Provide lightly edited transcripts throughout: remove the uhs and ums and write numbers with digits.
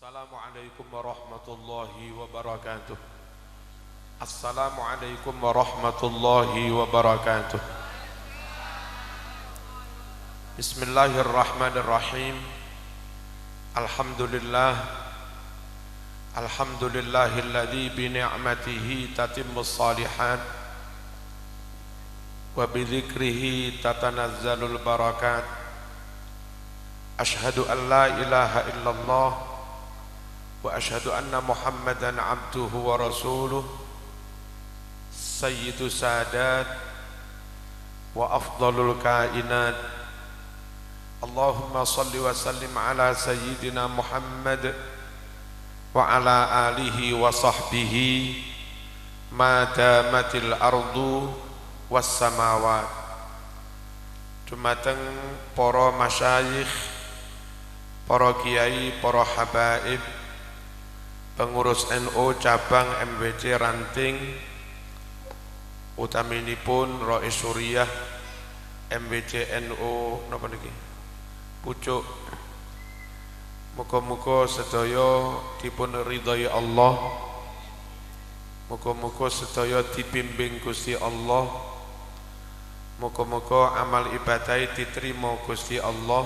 Assalamualaikum warahmatullahi wabarakatuh. Assalamualaikum warahmatullahi wabarakatuh. Bismillahirrahmanirrahim. Alhamdulillah. Alhamdulillahilladzi bi ni'matihi tatimmus shalihat wa bi dzikrihi tatanazzalul barakat. Ashhadu an la ilaha illallah wa ashhadu anna Muhammadan abduhu wa rasuluh sayyidu sadat wa afdalul kainat. Allahumma salli wa sallim ala sayyidina Muhammad wa ala alihi wa sahbihi ma damatil ardu was samawat. Dumateng para masyayikh, para kiai, para habaib, pengurus NU cabang MWC Ranting, utaminipun Rais Suriah MWC NU napa niki pucuk. Muga-muga sedaya dipun ridhai Allah, muga-muga sedaya dibimbing Gusti Allah, muga-muga amal ibadah diterima Gusti Allah,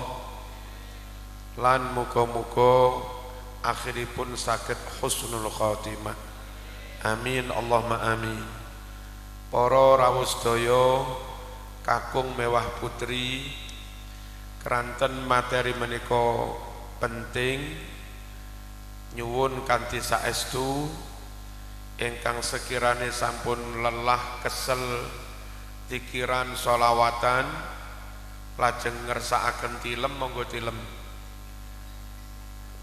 lan muga-muga akhiripun saged husnul khatimah. Amin Allahumma amin. Para rawuh sedaya kakung mewah putri, keranten materi menika penting, nyuwun kanthi saestu ingkang sekirane sampun lelah kesel pikiran sholawatan lajeng ngersakaken tilem, monggo tilem.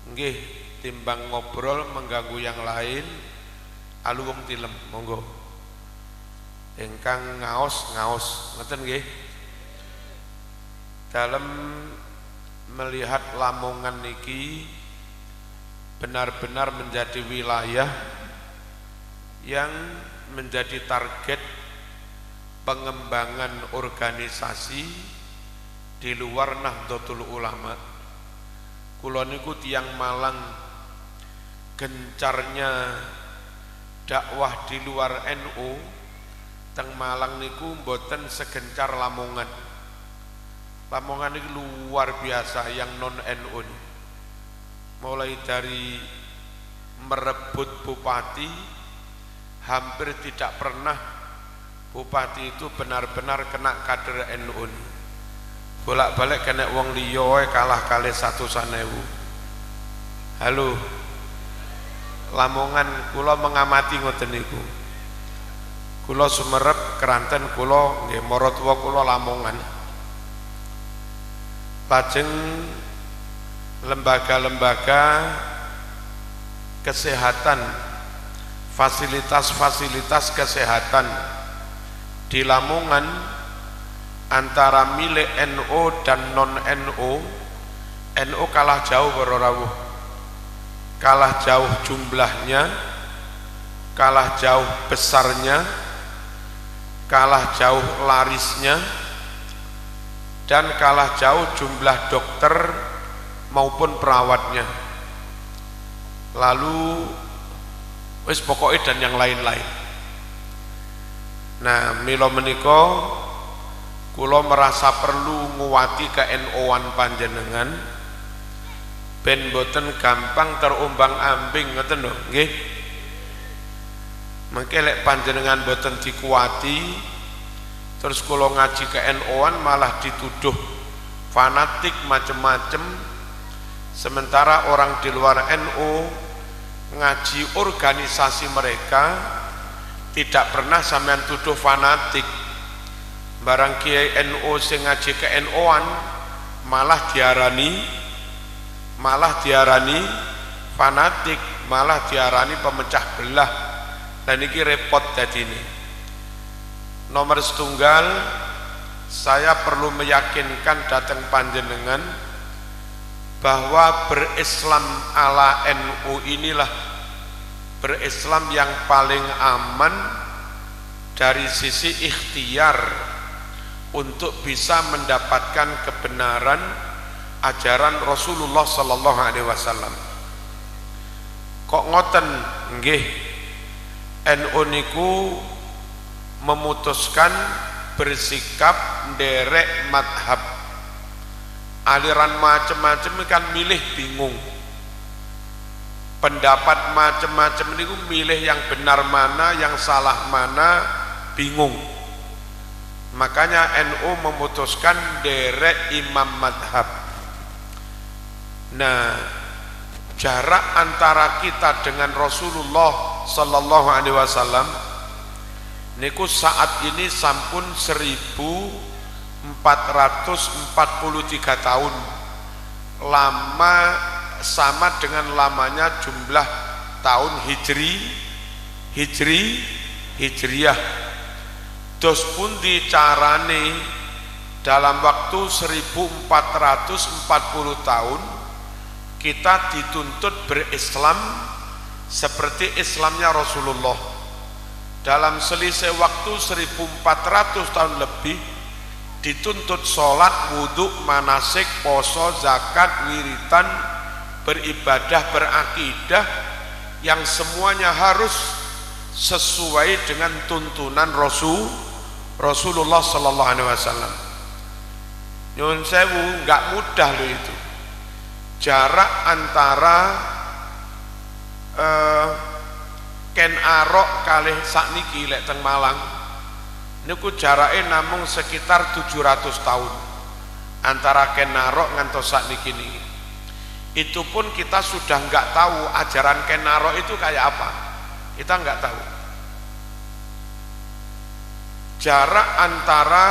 Nggih, timbang ngobrol mengganggu yang lain, aluwung tilem, monggo. Ingkang ngaos ngoten nggih. Dalam melihat Lamongan niki benar-benar menjadi wilayah yang menjadi target pengembangan organisasi di luar Nahdlatul Ulama. Kula niku tiyang Malang, gencarnya dakwah di luar NU teng Malang niku mboten segencar Lamongan. Lamongan ini luar biasa yang non NU. Mulai dari merebut bupati, hampir tidak pernah bupati itu benar-benar kena kader NU. Bolak-balik kena wong liya kalah kalih 100.000. Halo, Lamongan kula mengamati ngoten niku. Kula Sumerep, Keranten kula nggih, maratuwa kula Lamongan. Lajeng lembaga-lembaga kesehatan, fasilitas-fasilitas kesehatan di Lamongan antara milik NU dan non NU, NU kalah jauh rawuh, kalah jauh jumlahnya, kalah jauh besarnya, kalah jauh larisnya, dan kalah jauh jumlah dokter maupun perawatnya. Lalu wis pokoknya dan yang lain-lain. Nah, mila menika kula merasa perlu nguwati ke NU-an panjenengan ben boten gampang terombang-ambing ngoten lho, nggih. Mengke lek panjenengan boten dikuwati terus kula ngaji ke NU-an malah dituduh fanatik macem-macem, sementara orang di luar NU ngaji organisasi mereka tidak pernah sampean tuduh fanatik. Barang kiai NU sing ngaji ke NU-an malah diarani fanatik, malah diarani pemecah belah. Dan ini repot dadine. Nomor setunggal, saya perlu meyakinkan datang panjenengan bahwa berislam ala NU inilah berislam yang paling aman dari sisi ikhtiar untuk bisa mendapatkan kebenaran ajaran Rasulullah sallallahu alaihi wasallam. Kok ngoten? Nggih, NU niku memutuskan bersikap nderek madhab. Aliran macam-macam kan milih bingung. Pendapat macam-macam niku milih yang benar mana, yang salah mana, bingung. Makanya NU memutuskan derek imam madhab. Nah, jarak antara kita dengan Rasulullah sallallahu alaihi wasallam niku saat ini sampun 1443 tahun. Lama sama dengan lamanya jumlah tahun hijriyah. Dos pundi carane dalam waktu 1440 tahun kita dituntut berislam seperti Islamnya Rasulullah. Dalam selisih waktu 1400 tahun lebih dituntut sholat, wudhu, manasik, poso, zakat, wiritan, beribadah, berakidah yang semuanya harus sesuai dengan tuntunan Rasulullah sallallahu alaihi wasallam. Nyuwun sewu, enggak mudah loh itu. Jarak antara Ken Arok kalih sakniki lek teng Malang niku jarake namung sekitar 700 tahun antara Ken Arok ngantos sakniki niki. Itu pun kita sudah enggak tahu ajaran Ken Arok itu kayak apa. Kita enggak tahu. Jarak antara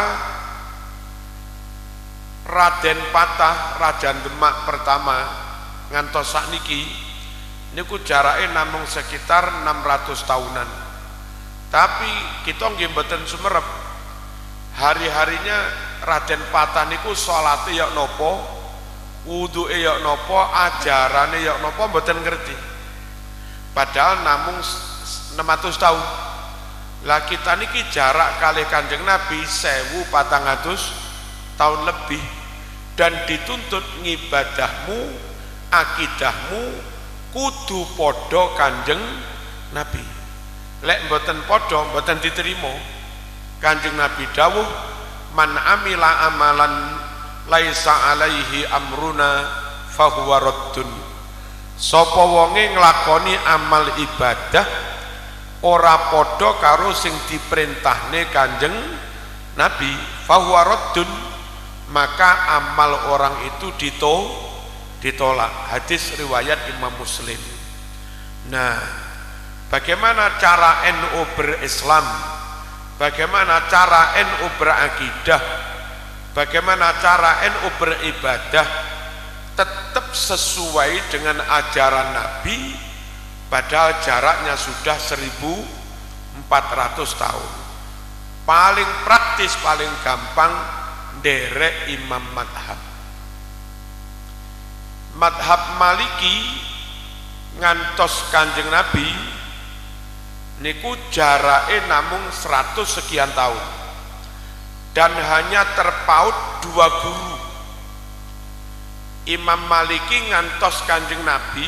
Raden Patah, Raja Demak pertama ngantos sakniki niku jarake namung sekitar 600 tahunan. Tapi kita nggih mboten sumerep. Hari-harinya Raden Patah niku salate ya napa, wuduke ya napa, ajarane ya napa mboten ngerti. Padahal namung 600 tahun. Lah kita niki jarak kalih Kanjeng Nabi 1400 tahun lebih dan dituntut ngibadahmu, akidahmu kudu podo Kanjeng Nabi. Lek mboten podo mboten diterima. Kanjeng Nabi dawuh, man amila amalan laisa alaihi amruna fahuwa raddun. Sapa wonge nglakoni amal ibadah ora podo karo sing diperintahne Kanjeng Nabi, fahuwa raddun, maka amal orang itu ditolak. Hadis riwayat Imam Muslim. Nah, bagaimana cara NU berislam? Bagaimana cara NU berakidah? Bagaimana cara NU beribadah? Tetap sesuai dengan ajaran Nabi, padahal jaraknya sudah 1400 tahun. Paling praktis, paling gampang derek imam madhab. Madhab Maliki ngantos Kanjeng Nabi niku jarake namung 100 sekian tahun dan hanya terpaut 2 guru. Imam Maliki ngantos Kanjeng Nabi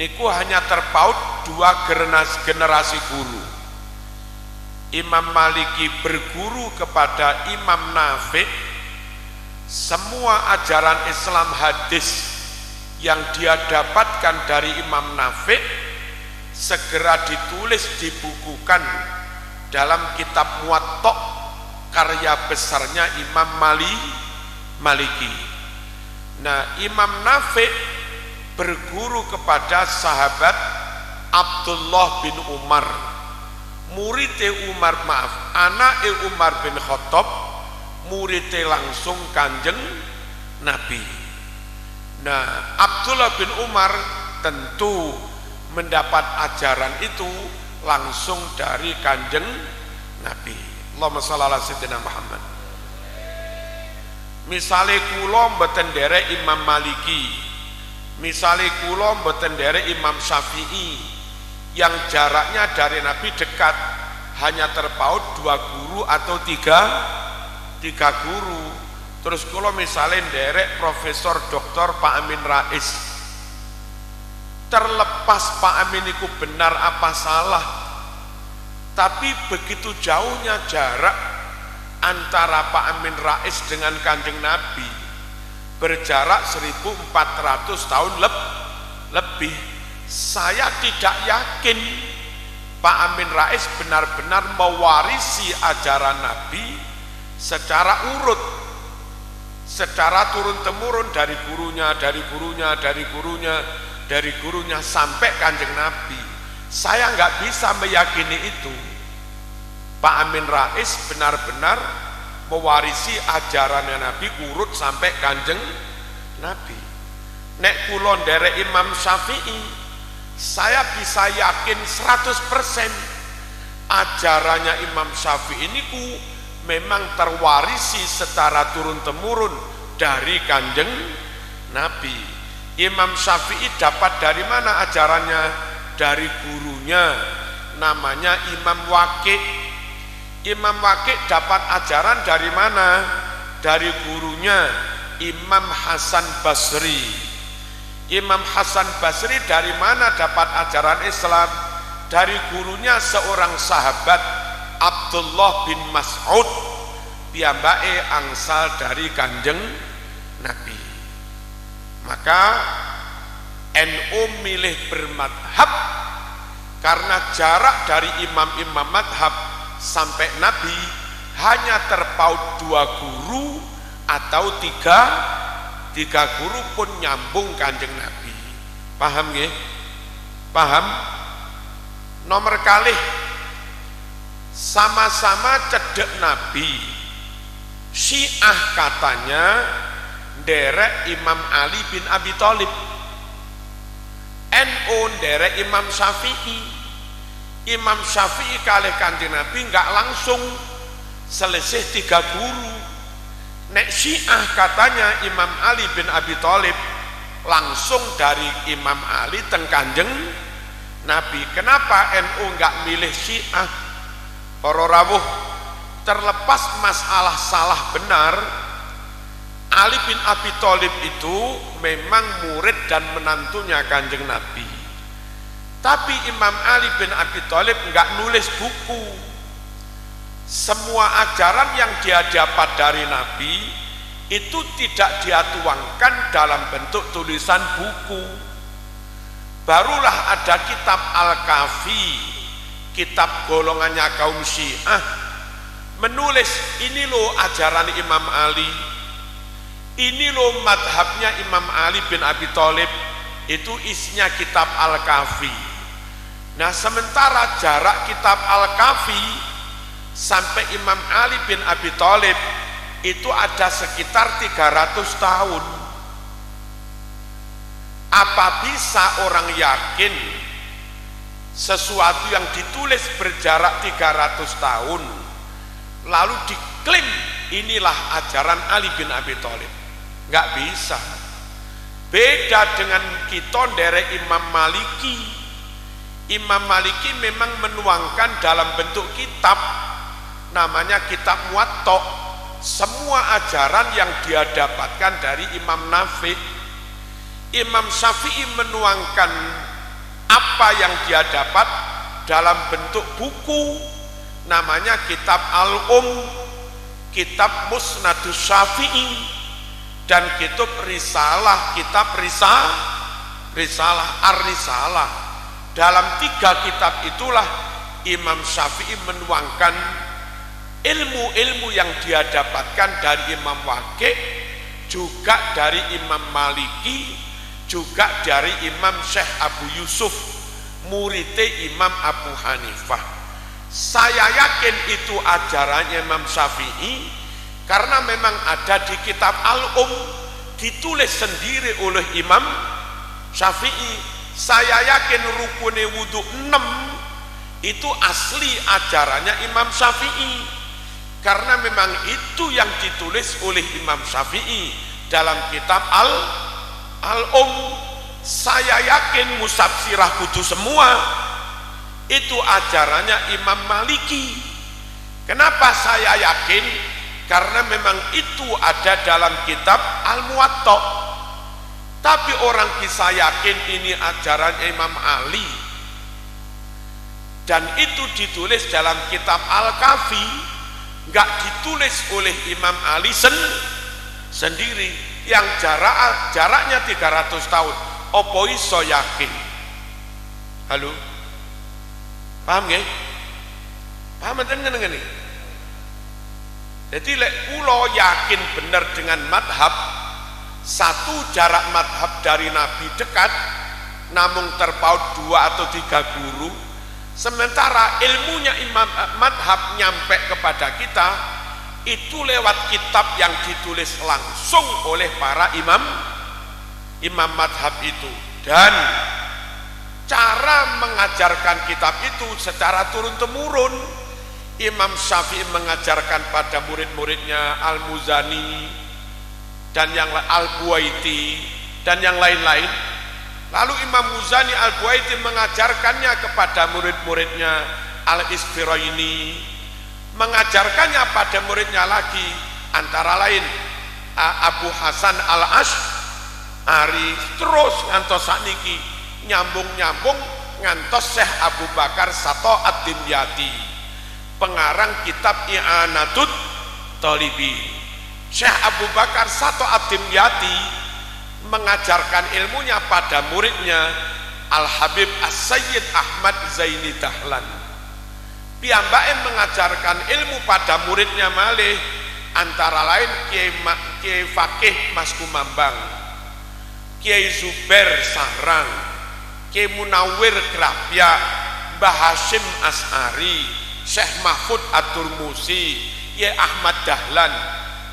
niku hanya terpaut 2 generasi guru. Imam Maliki berguru kepada Imam Nafi'. Semua ajaran Islam hadis yang dia dapatkan dari Imam Nafi' segera ditulis, dibukukan dalam kitab Muwatta, karya besarnya Imam Maliki. Nah, Imam Nafi' berguru kepada sahabat Abdullah bin Umar, anake Umar bin Khattab, muridnya langsung Kanjeng Nabi. Nah, Abdullah bin Umar tentu mendapat ajaran itu langsung dari Kanjeng Nabi. Allahumma shalli ala sayyidina Muhammad. Misale kula mboten nderek Imam Maliki, misale kula mboten nderek Imam Syafi'i yang jaraknya dari Nabi dekat, hanya terpaut 2 guru atau 3 guru. Terus kula misalnya nderek Profesor Dr. Pak Amin Rais, terlepas Pak Amin itu benar apa salah, tapi begitu jauhnya jarak antara Pak Amin Rais dengan Kanjeng Nabi, berjarak 1400 tahun lebih. Saya tidak yakin Pak Amin Rais benar-benar mewarisi ajaran Nabi secara urut, secara turun-temurun dari gurunya, dari gurunya, dari gurunya, dari gurunya sampai Kanjeng Nabi. Saya nggak bisa meyakini itu. Pak Amin Rais benar-benar mewarisi ajarannya Nabi urut sampai Kanjeng Nabi. Nek kula nderek Imam Syafi'i, saya bisa yakin 100% ajarannya Imam Syafi'i ini memang terwarisi secara turun-temurun dari Kanjeng Nabi. Imam Syafi'i dapat dari mana ajarannya? Dari gurunya, namanya Imam Waqi'. Imam Waqi' dapat ajaran dari mana? Dari gurunya Imam Hasan Basri. Imam Hasan Basri dari mana dapat ajaran Islam? Dari gurunya seorang sahabat, Abdullah bin Mas'ud, piyambake angsal dari Kanjeng Nabi. Maka NU milih bermadhab karena jarak dari imam-imam madhab sampai Nabi hanya terpaut 2 guru atau 3 guru pun nyambung Kanjeng Nabi. Paham nggih? Paham? Nomor kalih, sama-sama cedek Nabi. Syiah katanya nderek Imam Ali bin Abi Thalib, NU nderek Imam Syafi'i. Imam Syafi'i kalih Kanjeng Nabi enggak langsung selisih 3 guru. Nek Syiah katanya Imam Ali bin Abi Thalib langsung dari Imam Ali teng Kanjeng Nabi. Kenapa NU enggak milih Syiah? Para rawuh, terlepas masalah salah benar, Ali bin Abi Thalib itu memang murid dan menantunya Kanjeng Nabi. Tapi Imam Ali bin Abi Thalib enggak nulis buku. Semua ajaran yang dia dapat dari Nabi itu tidak dia tuangkan dalam bentuk tulisan buku. Barulah ada kitab Al-Kafi, kitab golongannya kaum Syiah, menulis ini loh ajaran Imam Ali, ini loh madhabnya Imam Ali bin Abi Thalib. Itu isinya kitab Al-Kafi. Nah, sementara jarak kitab Al-Kafi sampai Imam Ali bin Abi Thalib itu ada sekitar 300 tahun. Apa bisa orang yakin sesuatu yang ditulis berjarak 300 tahun lalu diklaim inilah ajaran Ali bin Abi Thalib? Nggak bisa. Beda dengan kita nderek Imam Maliki. Imam Maliki memang menuangkan dalam bentuk kitab, namanya kitab Muwatta, semua ajaran yang dia dapatkan dari Imam Nafi'. Imam Syafi'i menuangkan apa yang dia dapat dalam bentuk buku, namanya kitab Al-Um, kitab Musnadus Syafi'i, dan kitab Risalah, kitab Risalah, Ar-Risalah. Dalam 3 kitab itulah Imam Syafi'i menuangkan ilmu-ilmu yang dia dapatkan dari Imam Waqi', juga dari Imam Maliki, juga dari Imam Syekh Abu Yusuf, muridnya Imam Abu Hanifah. Saya yakin itu ajarannya Imam Syafi'i karena memang ada di kitab Al-Um, ditulis sendiri oleh Imam Syafi'i. Saya yakin rukune wudhu 6 itu asli ajarannya Imam Syafi'i karena memang itu yang ditulis oleh Imam Syafi'i dalam kitab Al-Um. Saya yakin mushaf sirah kudu semua itu ajarannya Imam Maliki. Kenapa saya yakin? Karena memang itu ada dalam kitab Al-Muwatta. Tapi orang bisa yakin ini ajaran Imam Ali, dan itu ditulis dalam kitab Al-Kafi, nggak ditulis oleh Imam Ali sendiri yang jaraknya 300 tahun. Opo iso yakin? Halo, paham nggih? Paham enten ngene. Jadi lek kula yakin bener dengan madhab, satu jarak madhab dari Nabi dekat, namun terpaut 2 atau 3 guru, sementara ilmunya imam madhab nyampe kepada kita itu lewat kitab yang ditulis langsung oleh para imam madhab itu, dan cara mengajarkan kitab itu secara turun-temurun. Imam Syafi'i mengajarkan pada murid-muridnya Al-Muzani dan yang Al-Buaiti dan yang lain-lain. Lalu Imam Muzani Al-Buaiti mengajarkannya kepada murid-muridnya Al-Isfiraini, mengajarkannya pada muridnya lagi, antara lain Abu Hasan Al-Asy'ari, terus ngantos sakniki nyambung-nyambung ngantos Syekh Abu Bakar Sato Ad-Dimyati, pengarang kitab I'anatut Thalibin. Syekh Abu Bakar Sato Ad-Dimyati mengajarkan ilmunya pada muridnya Al-Habib As-Sayyid Ahmad Zaini Dahlan. Piyambake mengajarkan ilmu pada muridnya malih, antara lain Kiai Fakih Mas Kumambang, Kiai Zubair Sarang, Kiai Munawir Grapya, Mbah Hashim As'ari, Syekh Mahfud At-Turmusi, Kiai Ahmad Dahlan.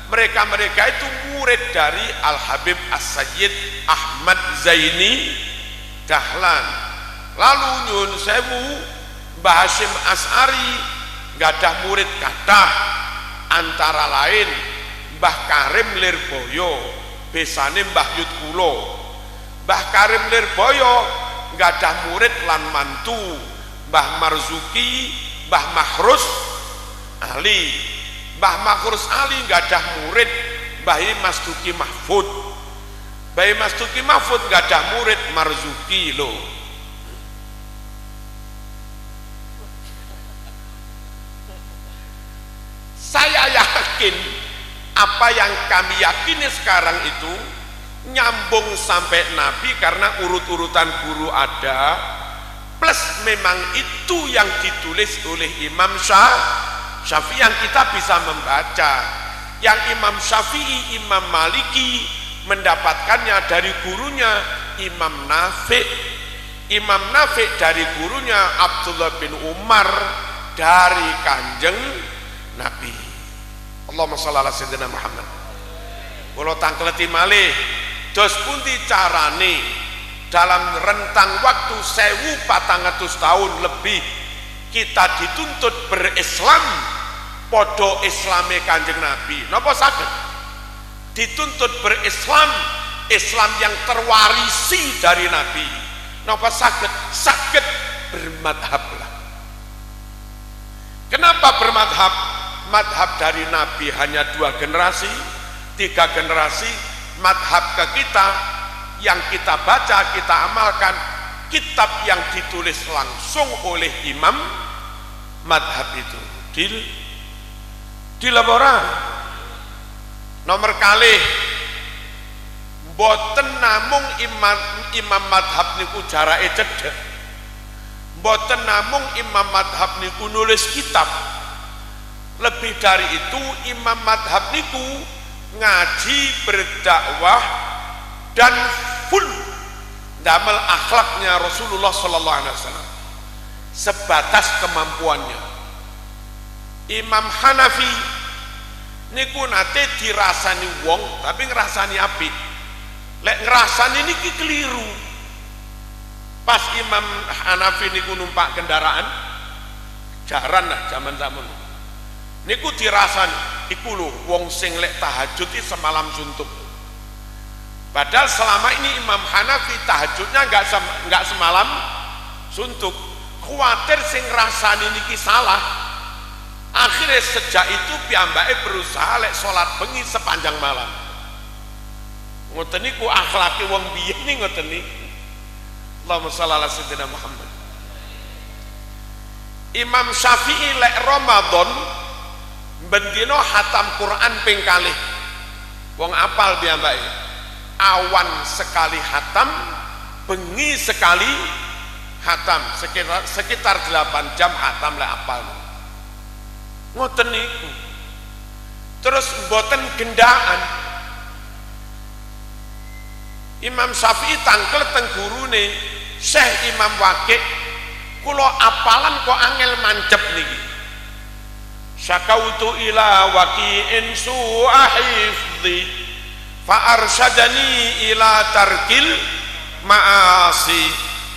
Mereka itu murid dari Al-Habib As-Sayyid Ahmad Zaini Dahlan. Lalu nyun sewu, Mbah Hashim As'ari gadah murid kathah, antara lain Mbah Karim Lirboyo, besane Mbah Yud Kulo. Mbah Karim Lirboyo gadah murid lan mantu Mbah Marzuki, Mbah Makhrus Ali. Mbah Makhrus Ali gadah murid Mbah Mastuki Mahfud. Mbah Mastuki Mahfud gadah murid Marzuki lo. Saya yakin apa yang kami yakini sekarang itu nyambung sampai Nabi karena urut-urutan guru ada, plus memang itu yang ditulis oleh Imam Syafi'i yang kita bisa membaca. Yang Imam Syafi'i, Imam Maliki mendapatkannya dari gurunya Imam Nafi'. Imam Nafi' dari gurunya Abdullah bin Umar dari Kanjeng Nabi. Allahumma shalli ala sayyidina Muhammad. Kula tangkleti malih, dos pundi carane dalam rentang waktu 1400 tahun lebih kita dituntut berislam podo islame Kanjeng Nabi. Napa saged dituntut berislam, Islam yang terwarisi dari Nabi? Napa saged bermadhablah. Kenapa bermadhab? Madhab dari Nabi hanya 2 generasi, 3 generasi. Madhab ke kita yang kita baca, kita amalkan kitab yang ditulis langsung oleh imam madhab itu. Dilabora nomor kalih, boten namung imam madhab niku jarake cedhek, boten namung imam madhab niku nulis kitab. Lebih dari itu, imam madhab niku ngaji, berdakwah, dan full damel akhlaknya Rasulullah Sallallahu Alaihi Wasallam sebatas kemampuannya. Imam Hanafi niku nate dirasani wong tapi ngrasani apik. Lek ngrasani niki keliru. Pas Imam Hanafi niku numpak kendaraan, jaran lah zaman niku dirasani iku lho wong sing lek tahajud iki semalam suntuk. Padahal selama ini Imam Hanafi tahajudnya enggak semalam suntuk. Kuatir sing rasani niki salah. Akhirnya sejak itu piyambake berusaha lek salat bengi sepanjang malam. Ngoten niku akhlake wong biyen ning ngoten niku. Allahumma shalli ala sayyidina Muhammad. Imam Syafi'i lek Ramadan bendino hatam Quran ping kalih. Wong apal piyambake. Awan sekali hatam, bengi sekali hatam, sekitar 8 jam hatam lek apal. Ngoten niku. Terus mboten gendaan. Imam Syafi'i tangkel teng gurune Syekh Imam Waqi', kula apalan kok angel mancep niki. Syakautu ila Waqi'in su'a hifdhi fa arsyadani ila tarkil ma'asi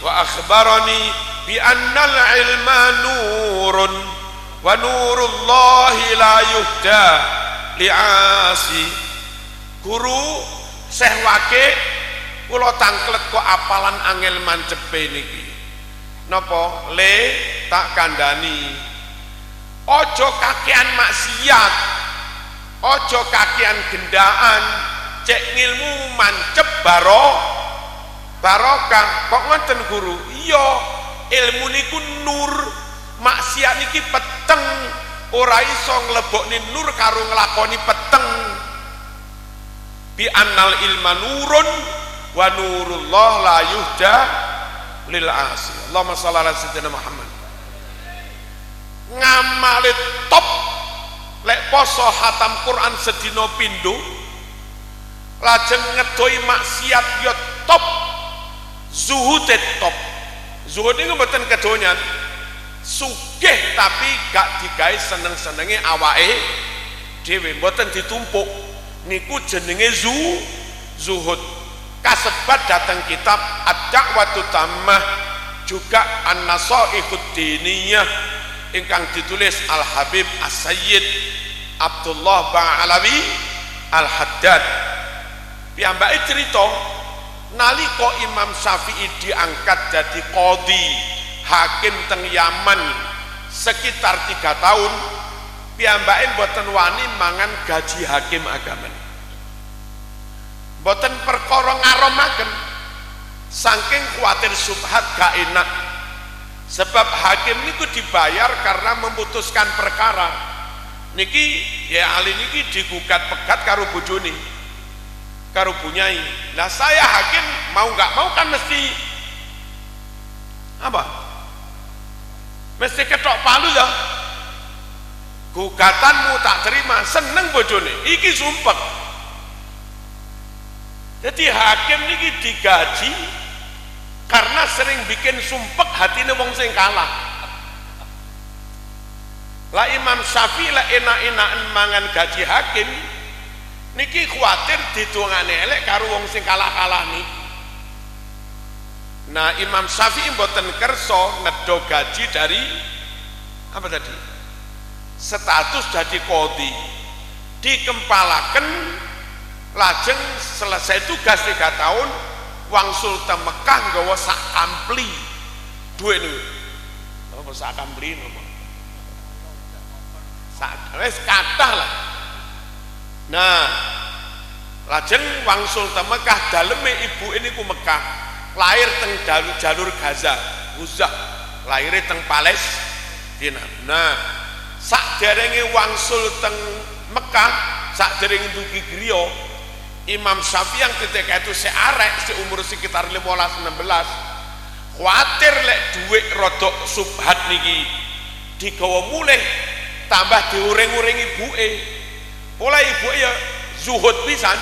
wa akhbarani bi annal ilma nurun wa nurullahi la yuhda li'asi. Guru Syekh Waqi' kula tangklet kok apalan angel mancepe niki. Napa? Le tak kandhani. Ojo kakean maksiat, ojo kakean gendaan, cek ngilmu mancep barokah. Kok ngoten guru? Iya, ilmu niku nur, maksiat niki peteng, ora iso nglebokne nur karo nglakoni peteng. Bi annal ilma nurun wa nurullah la yuhda lil asi. Allahumma shalli ala sayyidina Muhammad. Ngamale top lek poso hatam Quran sedina pindho, lajeng ngedoi maksiat ya top, zuhud top. Zuhud niku mboten kedonyan, sugih tapi gak digawe seneng-senenge awake dhewe, mboten ditumpuk. Niku jenenge zuhud. Kasebat datang kitab Ad-Da'watu Tammah, juga An-Nasaihud Diniyah ingkang ditulis Al Habib As-Sayyid Abdullah Ba'alawi Al-Haddad. Piyambake cerita nalika Imam Syafi'i diangkat jadi qadhi, hakim teng Yaman sekitar 3 tahun, piyambake mboten wani mangan gaji hakim agama. Mboten perkara ngaromaken, saking kuatir subhat gak enak. Sebab hakim niku dibayar karena memutuskan perkara. Niki ya ahli niki digugat pegat karo bojone, karo bunyai. Nah saya hakim mau nggak mau kan mesti apa? Mesti ketok palu ya. Gugatanmu tak terima, seneng bojone. Iki sumpek. Jadi hakim niki digaji karena sering bikin sumpek hatine wong sing kalah. Lah Imam Syafi'i lah enak-enakan mangan gaji hakim niki khawatir ditungane elek karo wong sing kalah-kalah niki. Nah Imam Syafi'i mboten kersa ngedho gaji dari apa tadi? Status jadi qadhi. Dikempalaken, lajeng selesai tugas 3 tahun wangsul te Mekah nggawa sak ampli duit niku. Apa sak ampli napa? Sak wis kathah lah. Nah, lajeng wangsul te Mekah, daleme ibuke niku Mekah, lahir teng jalur Gaza, Uzah, lahir teng Palestina. Nah, sakderenge wangsul teng Mekah, sakderenge dugi griya, Imam Syafi'i yang ketika itu searek seumur sekitar 15-16, khawatir lek duit rodok subhat niki digawa mulih tambah diuring-uring ibuke. Mulai ibuke ya zuhud pisan.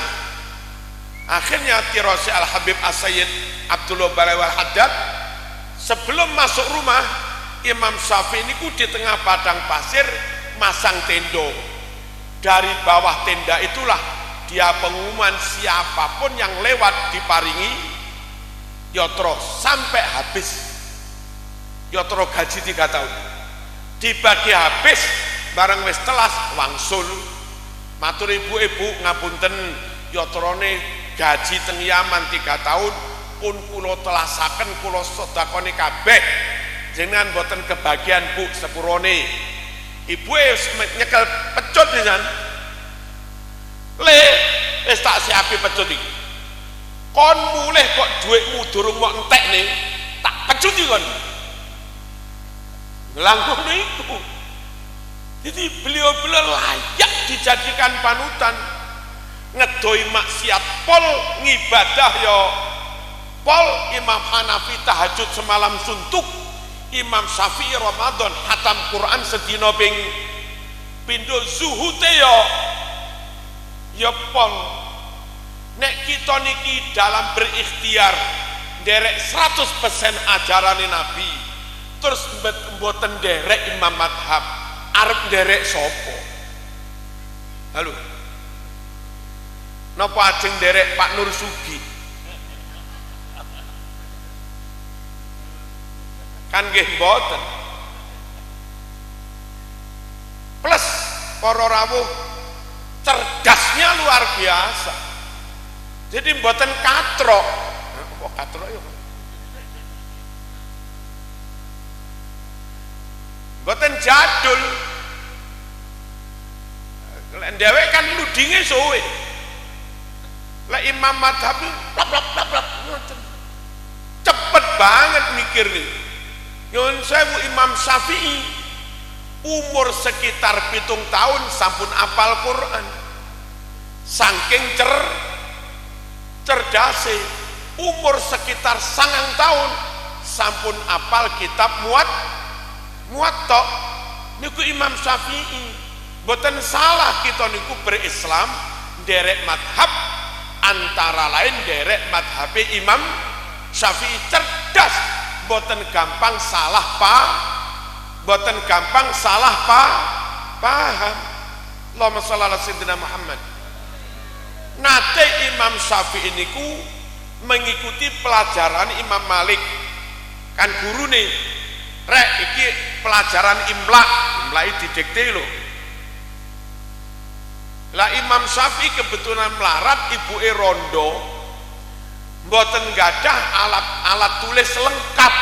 Akhirnya tirose Al Habib As-Sayyid Abdullah Ba'alawi Al-Haddad, sebelum masuk rumah Imam Syafi'i niku di tengah padang pasir masang tenda. Dari bawah tenda itulah dia pengumuman siapapun yang lewat diparingi yotro sampai habis. Yotro gaji 3 tahun dibagi habis, bareng wis telas wangsul. Matur ibu-ibu ngapunten, yotrone gaji teng Yaman 3 tahun pun kula telasaken, kula sedakoni kabeh, jenengan boten kebagian Bu sepurone. Ibu nyekel pecut pisan. Le wis tak siapi pecut iki. kon mulih kok dhuwitmu durung mok entek nih tak pecuti kon langkung niku. Jadi beliau-beliau layak dijadikan panutan, ngedoi maksiat pol, ngibadah yo pol. Imam Hanafi tahajud semalam suntuk, Imam Syafi'i Ramadan hatam Quran sedina ping pindho, zuhute yo pol. Nek kita niki dalam berikhtiar derek 100% ajaran Nabi, terus mboten derek imam madhab, arep derek sopo? Halo, napa ajeng derek Pak Nur Sugi? Kan nggih mboten. Plus para rawuh cerdasnya luar biasa. Jadi mboten katrok. Kok katrok ya? Mboten jadul. Lek dhewek kan ludinge suwe. Lek imam madhab plap cepet banget mikir nih. Nyuwun sewu Imam Syafi'i umur sekitar 7 tahun sampun apal Quran. Saking cerdase, umur sekitar 9 tahun sampun apal kitab Muwatta. Niku Imam Syafi'i. Boten salah kita niku berislam derek madhab, antara lain derek madhab Imam Syafi'i. Cerdas, boten gampang salah paham. Allahumma shalli ala sayyidina Muhammad. Nate Imam Syafi'i niku mengikuti pelajaran Imam Malik. Kan guru nih, rek iki pelajaran imla didikte lho. Lah Imam Syafi'i kebetulan melarat, ibuke rondo, mboten gadah alat tulis lengkap.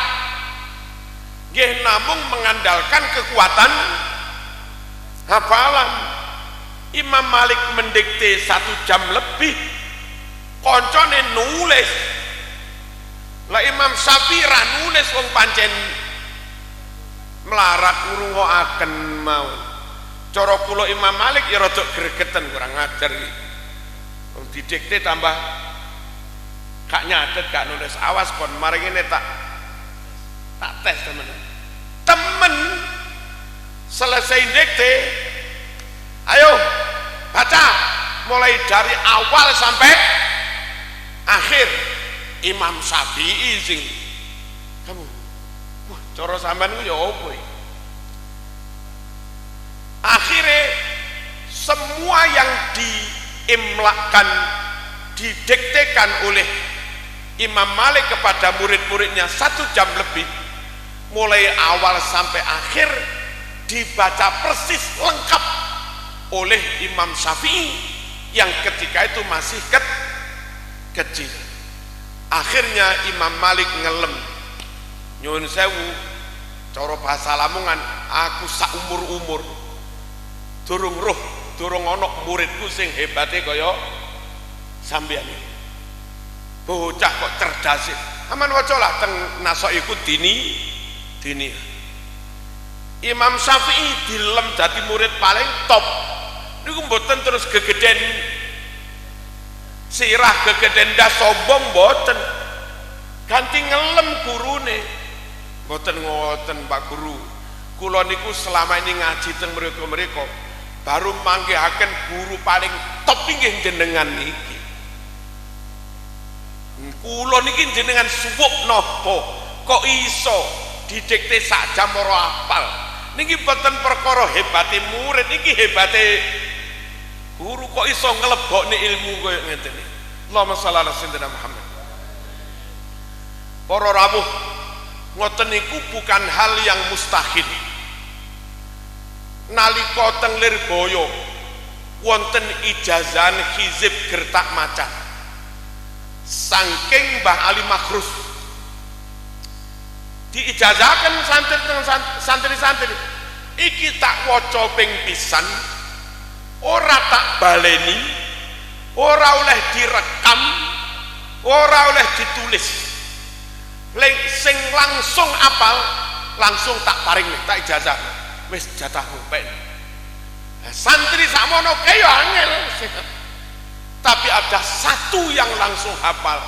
Nggih namung mengandalkan kekuatan hafalan. Imam Malik mendikte 1 jam lebih, koncone nulis. Lah Imam Syafi'i ra nulis, wong pancen melarat ngrungokaken mawon. Cara kula Imam Malik ya rada gregeten, kurang ngajar iki. Wong didikte tambah gak nyatet, gak nulis. Awas kon mari ngene tak tes temen selesai dikte, ayo baca mulai dari awal sampai akhir. Imam Syafi'i sing kamu wah cara sampean ku ya opo iki? Akhirnya semua yang diimlakkan, didiktekan oleh Imam Malik kepada murid-muridnya 1 jam lebih, mulai awal sampai akhir dibaca persis lengkap oleh Imam Syafi'i yang ketika itu masih kecil. Akhirnya Imam Malik ngelem, nyuwun sewu, cara bahasa Lamongan, aku saumur-umur durung roh, durung ana muridku sing hebate kaya sampeyan. Bocah kok cerdas. Aman waca lah teng nasok iku dini. Imam Syafi'i dilem dadi murid paling top. Niku mboten terus gegeden sirah, gegeden ndas sombong mboten. Ganti ngelem gurune. Mboten ngoten Pak Guru. Kula niku selama ini ngaji teng mriku-mriku baru manggihaken guru paling top inggih jenengan niki. Kula niki jenengan suwuk napa kok iso didikte sak jam ora apal. Niki boten perkara hebate murid, niki hebate guru kok iso nglebokne ilmu koyo ngeten iki. Allahumma shalli ala sayyidina Muhammad. Para rawuh, ngoten niku bukan hal yang mustahil. Nalika teng Lirboyo wonten ijazah hizib gertak macan saking Mbah Ali Makhrus, diijazahkan santri-santri iki tak waca ping pisan, ora tak baleni, ora oleh direkam, ora oleh ditulis. Sing langsung apal langsung tak paring, tak ijazah. Wis jatahmu pek. Santri samono kaya angel. Tapi ada satu yang langsung hafal,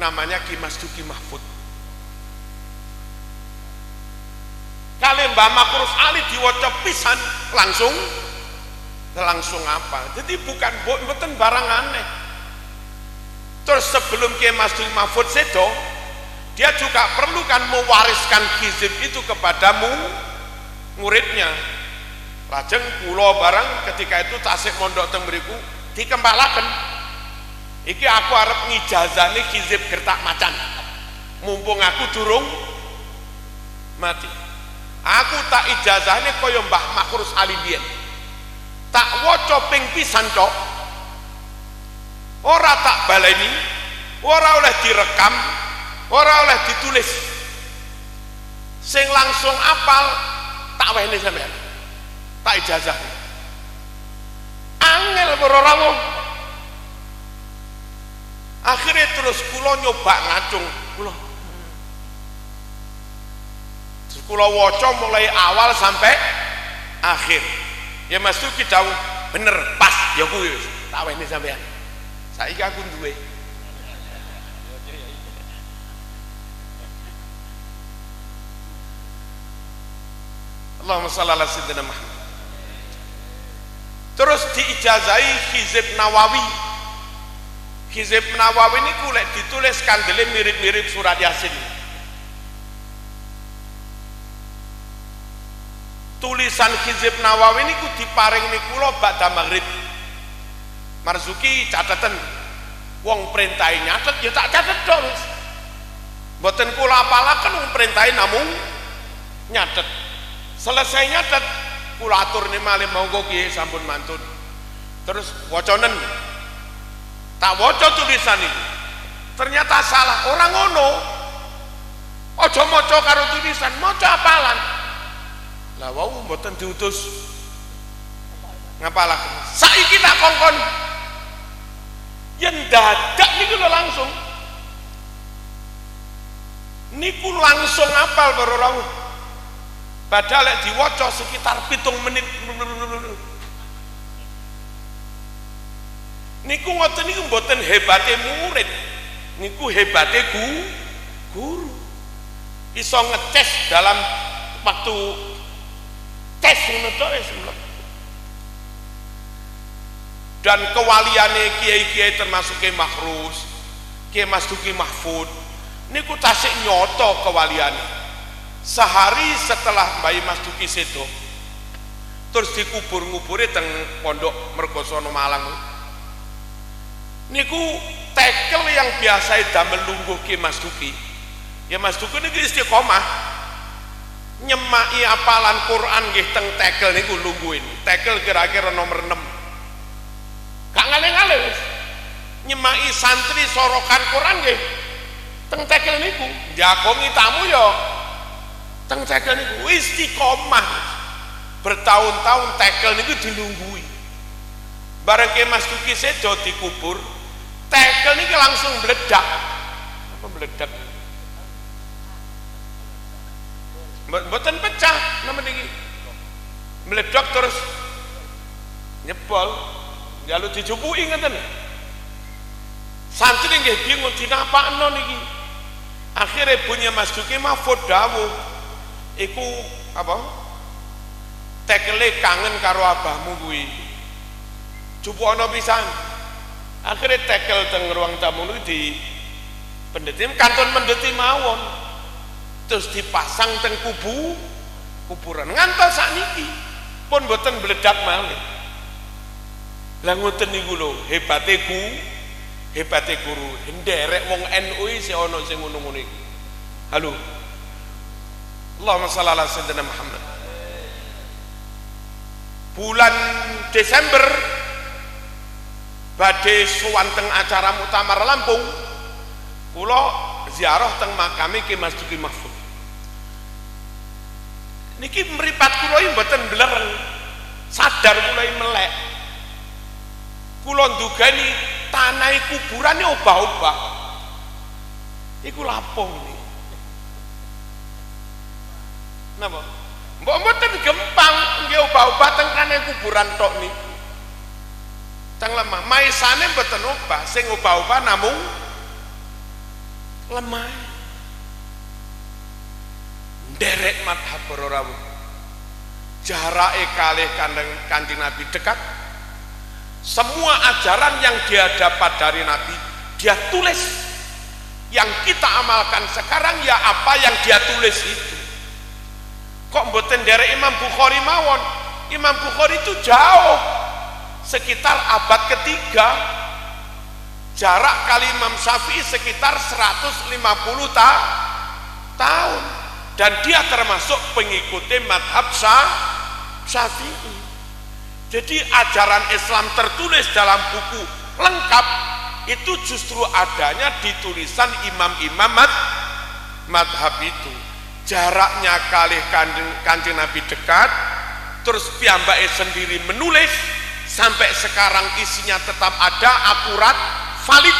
namanya Ki Mas Duki Mahfud. Kali Mbah Makrus Ali diwaca pisan langsung hafal. Jadi bukan mboten barang aneh. Terus sebelum Ki Mas Duki Mahfud sedo, dia juga perlu kan mewariskan hizib itu kepadamu muridnya. Lajeng kula barang ketika itu tasik mondok teng mriku dikempalaken. Iki aku arep ngijazani hizib gertak macan. Mumpung aku durung mati. Aku tak ijazahne kaya Mbah Makrus Ali biyen. Tak waca ping pisan tok. Ora tak baleni, ora oleh direkam, ora oleh ditulis. Sing langsung apal tak wehne sampean. Tak ijazah. Angel para rawuh. Akhirnya terus kula nyoba ngacung kula waca mulai awal sampai akhir. Ya Mas Duki dawuh bener pas ya kuwi tak wehne sampean. Saiki aku duwe. Allahumma shalli ala sayyidina Muhammad. Terus diijazahi hizib Nawawi. Hizib Nawawi ini kulek ditulis kandele mirip-mirip surat Yasin. Tulisan hizib Nawawi ini ku diparing kula ba'da maghrib. Marzuki catatan wong perintahe nyatet ya tak catet dong. Mboten kula apalaken wong perintahe namung nyatet. Selesai nyatet kula aturne malih monggo nggih sampun mantun. Terus wacanen tak waca tulisan itu. Ternyata salah. Orang ngono. Aja maca karo tulisan, maca apalan. Lah wau mboten diutus ngapalaken. Saiki tak kongkon yen dadak niku lho langsung. Niku langsung apal para rawuh. Padahal lek diwaca sekitar 7 menit. Niku ngoten niku mboten hebate murid. Niku hebate guru. Iso ngeces dalam waktu tes ngono tok wis. Dan kewaliane kiai-kiai termasuk Kiai Makrus, Kiai Mas Duki Mahfud niku tasik nyoto kewaliane. Sehari setelah Bayi Mas Duki sedo terus dikubur-ngubure teng Pondok Mergosono Malang. Niku tekel yang biasa damel lungguh Ki Mas Duki. Ya Mas Duki niku istiqomah nyemaki apalan Quran nggih teng tekel niku lungguhin. Tekel kira-kira nomor 6. Gak ngale-ngale wis. Nyemaki santri sorokan Quran nggih teng tekel niku. Jagongi tamu ya teng tekel niku istiqomah. Bertahun-tahun tekel niku dilunggui. Bareng Ki Mas Duki sedo dikubur, tekel niki langsung meledak. Apa meledak? Mboten pecah nama niki. Meledak terus nyebol, lalu dijupuki ngeten. Santri nggih bingung dinapakno niki. Akhirnya punya Mas Duki Mahfud dawuh, iku apa? Tekele kangen karo abahmu kuwi. Jupuana pisan. Akhirnya tekel teng ruang tamu niku di pendeti kantun pendeti mawon. Terus dipasang teng kuburan ngantos sakniki pun mboten meledak malih. Lah ngoten niku lho hebate guru nderek wong NU isih ana sing ngono-ngono iki. Halo. Allahumma shalli ala sayyidina Muhammad. Bulan Desember badhe sowan teng acara muktamar Lampung, kula ziarah teng makame Ki Mas Duki Mahfud. Niki mripat kula iki mboten blereng, sadar kula iki melek. Kula ndugani tanah kuburane obah-obah. Iku lapong nih. Napa? Mbok mboten gempang nggih obah-obah teng kene kuburan tok niku. Teng lemah, maisane mboten obah, sing obah-obah namung lemah. Nderek madhab para rawuh. Jarake kalih Kanjeng Nabi dekat. Semua ajaran yang dia dapat dari Nabi, dia tulis. Yang kita amalkan sekarang ya apa yang dia tulis itu. Kok mboten derek Imam Bukhari mawon? Imam Bukhari itu jauh, sekitar abad ketiga. Jarak kali Imam Syafi'i sekitar 150 tahun. Dan dia termasuk pengikuti madhab Syafi'i. Jadi ajaran Islam tertulis dalam buku lengkap itu justru adanya di tulisan imam-imam madhab itu. Jaraknya kalih Kanjeng Nabi dekat, terus piyambake sendiri menulis, sampai sekarang isinya tetap ada, akurat, valid,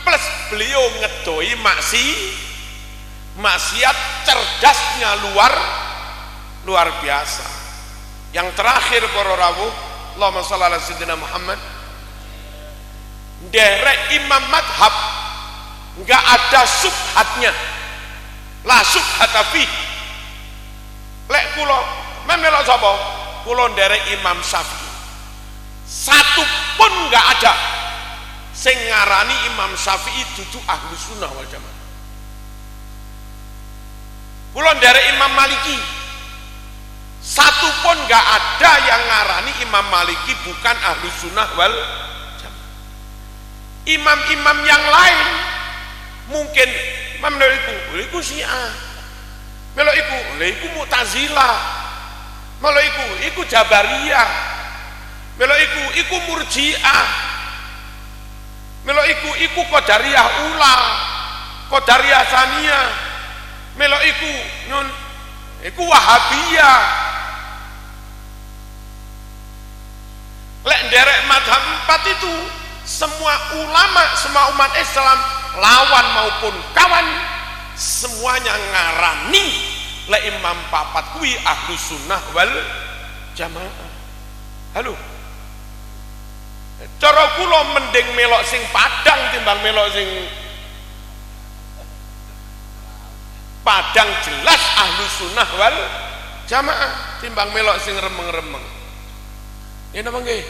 plus beliau ngedoi maksiat, cerdasnya luar biasa. Yang terakhir para rawuh, Allahumma shalli ala sayyidina Muhammad, derek imam madhab nggak ada subhatnya, la subhata fi. Lek kula melok sapa? Kula derek Imam Syafi'i, satu pun nggak ada sing ngarani Imam Syafi'i dudu ahlu sunnah wal jamaah. Kula derek Imam Maliki, satu pun nggak ada yang ngarani Imam Maliki bukan ahlu sunnah wal jamaah. Imam-imam yang lain mungkin melok iku Syiah, melok iku Mu'tazilah, melok iku Jabariyah, melok iku Murji'ah, melok iku Qadariyah Ula, Qadariyah Saniyah, melok iku Wahabiyah. Lek nderek madhab 4 itu semua ulama, semua umat Islam, lawan maupun kawan, semuanya ngarani le Imam papat kuwi ahlu sunnah wal jamaah. Halo, cara kula mending melok sing Padang timbang melok sing Padang jelas ahlu sunnah wal jamaah timbang melok sing remeng-remeng. Ini apa nggih?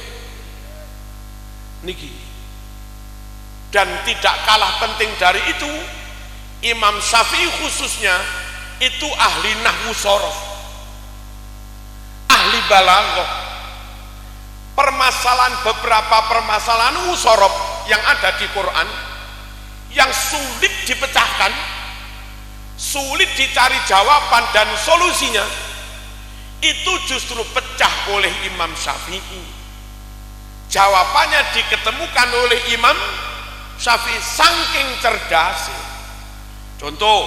Niki. Dan tidak kalah penting dari itu, Imam Syafi'i khususnya itu ahli nahwu sorof, ahli balaghah. Beberapa permasalahan musorof yang ada di Quran yang sulit dipecahkan, sulit dicari jawaban dan solusinya, itu justru pecah oleh Imam Syafi'i. Jawabannya diketemukan oleh Imam Syafi'i saking cerdas. Contoh,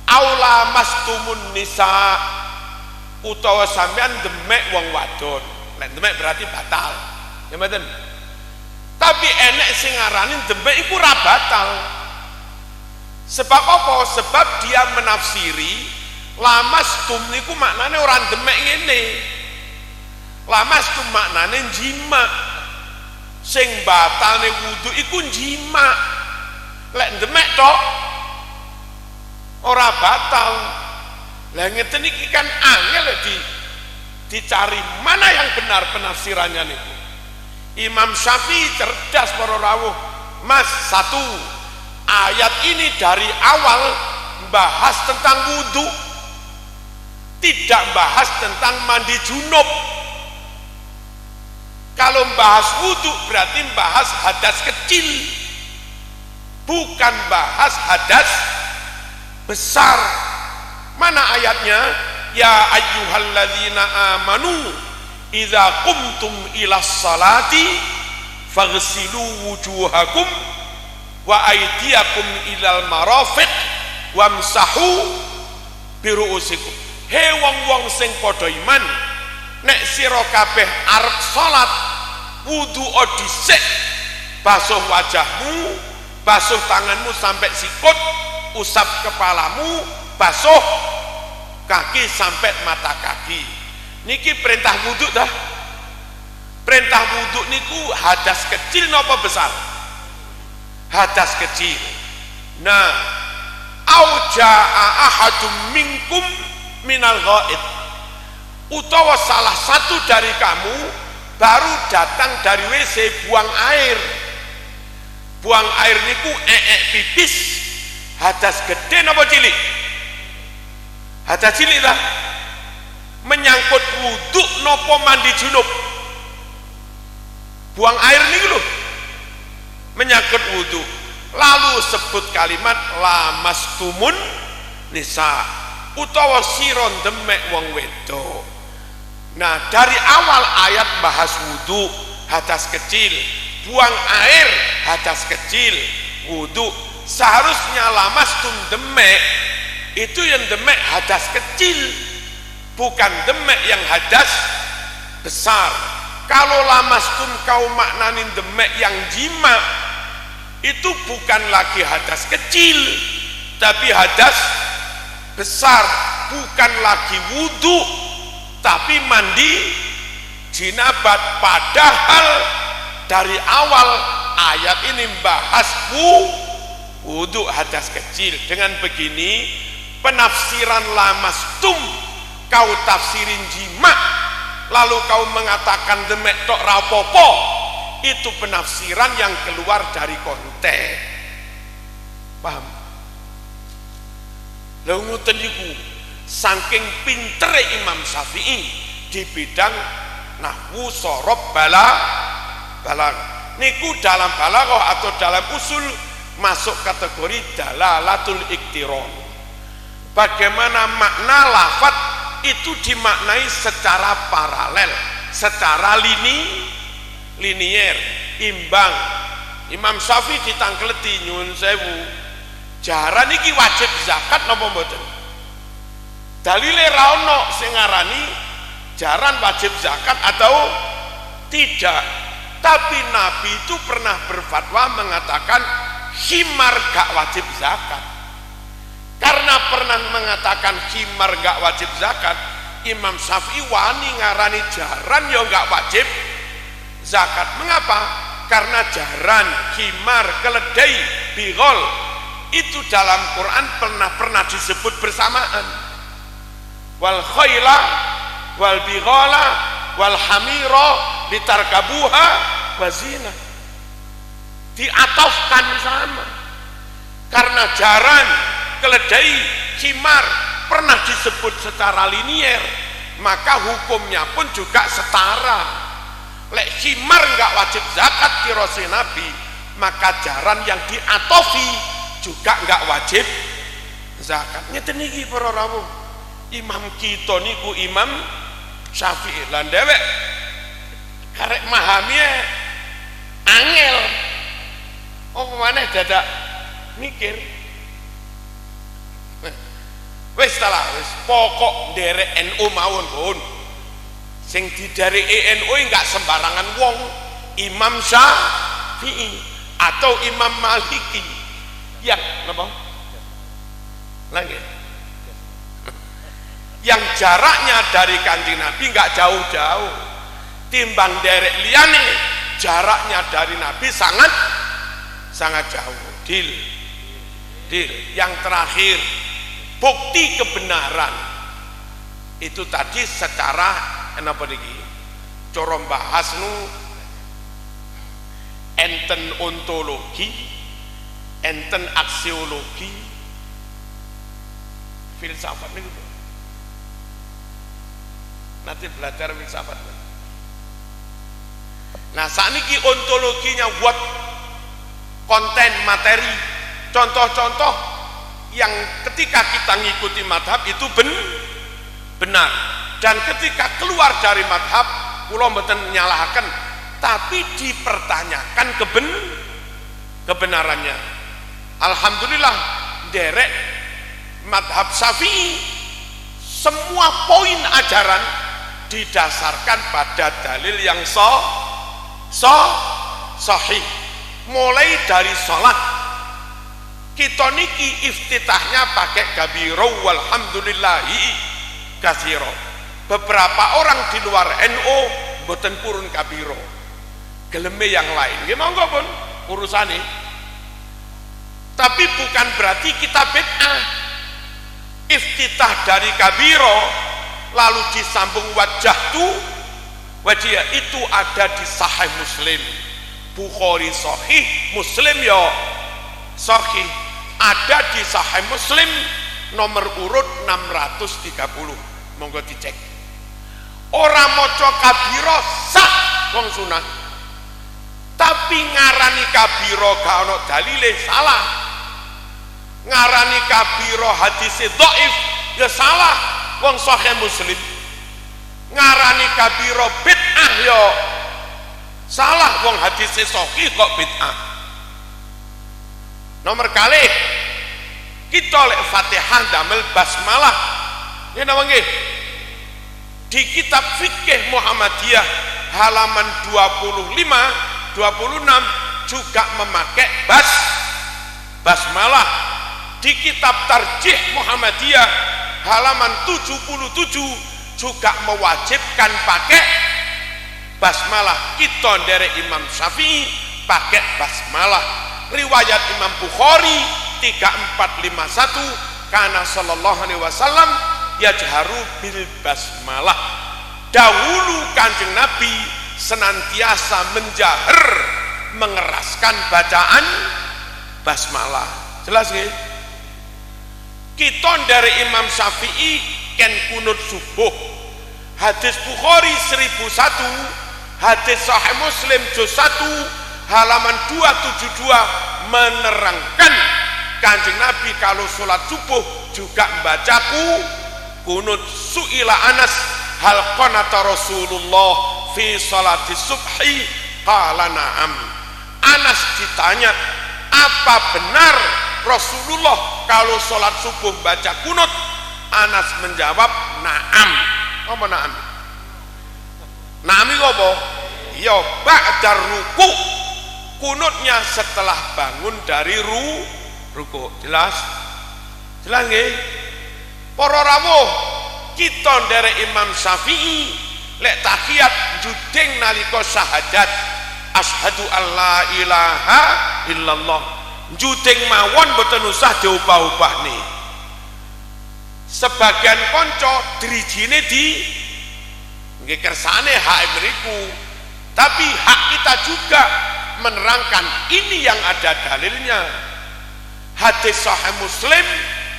aula mastumun nisa, utawa sampean demek wong wadon. Lek demek berarti batal. Ya mboten. Tapi enek sing ngarani demek iku ora batal. Sebab apa? Sebab dia menafsiri lamastum niku maknane ora demek ngene. Lamastum maknane jima. Sing batalne wudu iku jima. Lek demek tok ora batal. Lah ngeten iki kan angel dicari mana yang benar penafsirannya niku. Imam Syafi'i cerdas para rawuh. Mas, satu, ayat ini dari awal bahas tentang wudu, tidak bahas tentang mandi junub. Kalau bahas wudu berarti bahas hadas kecil, bukan bahas hadas besar. Mana ayatnya? Ya ayyuhalladzina amanu idza qumtum ilas salati faghsilu wujuhakum wa aydiyakum ilal marafiq wamsahu biru'usikum. He wong-wong sing padha iman, nek sira kabeh arep salat wudu dhisik, basuh wajahmu, basuh tanganmu sampai sikut, usap kepalamu, basuh kaki sampai mata kaki. Niki perintah wudhu dah. Perintah wudhu niku hadas kecil napa besar? Hadas kecil. Nah, auja'a ahadum minkum minal ghaid, utawa salah satu dari kamu baru datang dari WC buang air. Buang air niku pipis, hadas gede napa cilik? Hadas cilik lah. Menyangkut wudhu nopo mandi junub. Buang air niku lho, menyangkut wudhu. Lalu sebut kalimat lamastumun nisa, utawa siron demek wong wedok. Nah, dari awal ayat bahas wudhu, hadas kecil, buang air, hadas kecil, wudhu. Seharusnya lamastum demek itu yang demek hadas kecil, bukan demek yang hadas besar. Kalau lamastum kau maknanin demek yang jima, itu bukan lagi hadas kecil, tapi hadas besar. Bukan lagi wudhu, tapi mandi jinabat. Padahal dari awal ayat ini bahas wudhu hadas kecil. Dengan begini penafsiran lamastum kau tafsirin jima, lalu kau mengatakan demek tok rapopo, itu penafsiran yang keluar dari konteks. Paham? Lha ngoten niku saking pintere Imam Syafi'i di bidang nahwu, sorob, balaghah. Niku dalam balaghah atau dalam usul masuk kategori dalalatul iktiron. Bagaimana makna lafaz itu dimaknai secara paralel, secara linier, imbang. Imam Syafi'i ditangkleti nyuwun sewu, jaran iki wajib zakat napa mboten? Dalile ra ono sing ngarani jaran wajib zakat atau tidak. Tapi Nabi itu pernah berfatwa mengatakan khimar gak wajib zakat. Karena pernah mengatakan khimar gak wajib zakat, Imam Syafi'i wani ngarani jaran ya gak wajib zakat. Mengapa? Karena jaran, khimar, keledai, bigol itu dalam Quran pernah disebut bersamaan. Wal khayla wal bighala wal hamira litarkabuha wazina, diatofkan sama. Karena jaran, keledai, khimar pernah disebut secara linier, maka hukumnya pun juga setara. Lek khimar enggak wajib zakat kirose Nabi, maka jaran yang diatofi juga enggak wajib zakat. Ngeten iki para rawuh. Imam kita niku Imam Syafi'i lan dhewek karek memahami angel. Oh maneh dadak mikir. Wis salah, wis pokok nderek NU mawon, Pun. Sing didereki NU enggak sembarangan wong, Imam Syafi'i atau Imam Maliki. Yang napa? Lagi. Yang jaraknya dari Kanjeng Nabi enggak jauh-jauh. Timbang derek liyane, jaraknya dari Nabi sangat jauh. Deal. Yang terakhir, bukti kebenaran itu tadi secara apa niki cara bahas nu enten ontologi, enten aksiologi, filsafat niku nanti belajar filsafat. Nah saniki ontologinya buat konten materi, contoh-contoh yang ketika kita ngikuti madhab itu benar, dan ketika keluar dari madhab kula mboten nyalahaken, tapi dipertanyakan kebenarannya. Alhamdulillah derek madhab Syafi'i semua poin ajaran didasarkan pada dalil yang sahih, mulai dari sholat Kita niki iftitahnya pakai kabiro walhamdulillahi katsiro. Beberapa orang di luar NU boten purun kabiro. Geleme yang lain. Nggih monggo pun urusane. Tapi bukan berarti kita bid'ah. Iftitah dari kabiro lalu disambung wajah itu ada di Sahih Muslim. Bukhari sahih, Muslim ya sahih. Ada di Sahih Muslim nomor urut 630. Monggo dicek. Ora maca kabira sah wong sunah. Tapi ngarani kabira gak ono dalile salah. Ngarani kabira hadise dhaif ya salah wong Sahih Muslim. Ngarani kabira bid'ah ya salah wong hadise sahih kok bid'ah. Nomor kali kita lek Fatihah damel basmalah. Nggih napa nggih? Di kitab fikih Muhammadiyah halaman 25 26 juga memakai basmalah. Di kitab Tarjih Muhammadiyah halaman 77 juga mewajibkan pakai basmalah. Kita dari Imam Syafi'i pakai basmalah. Riwayat Imam Bukhari 3451 karena sallallahu alaihi wasallam yajharu bil basmalah. Dahulu Kanjeng Nabi senantiasa menjahar mengeraskan bacaan basmalah. Jelas nggih? Kita dari Imam Syafi'i ken kunut subuh. Hadis Bukhari 1001, hadis Sahih Muslim juz 1 halaman 272 menerangkan Kanjeng Nabi kalau sholat subuh juga membacaku kunut. Su'ila Anas hal qanata Rasulullah fi sholati subhi qala na'am. Anas ditanya apa benar Rasulullah kalau sholat subuh baca kunut? Anas menjawab na'am. Apa na'am? Na'am itu apa? Ya ba'dar ruku. Kunutnya setelah bangun dari ruku. Jelas? Jelas nggih? Para rawuh, kita dari Imam Syafi'i lek tahiyat judeng nalika syahadat asyhadu alla ilaha illallah. Judeng mawon boten usah diubah-ubah nih. Sebagian konco drijine di nggih kersane hak mriku. Tapi hak kita juga menerangkan ini yang ada dalilnya. Hadis Sahih Muslim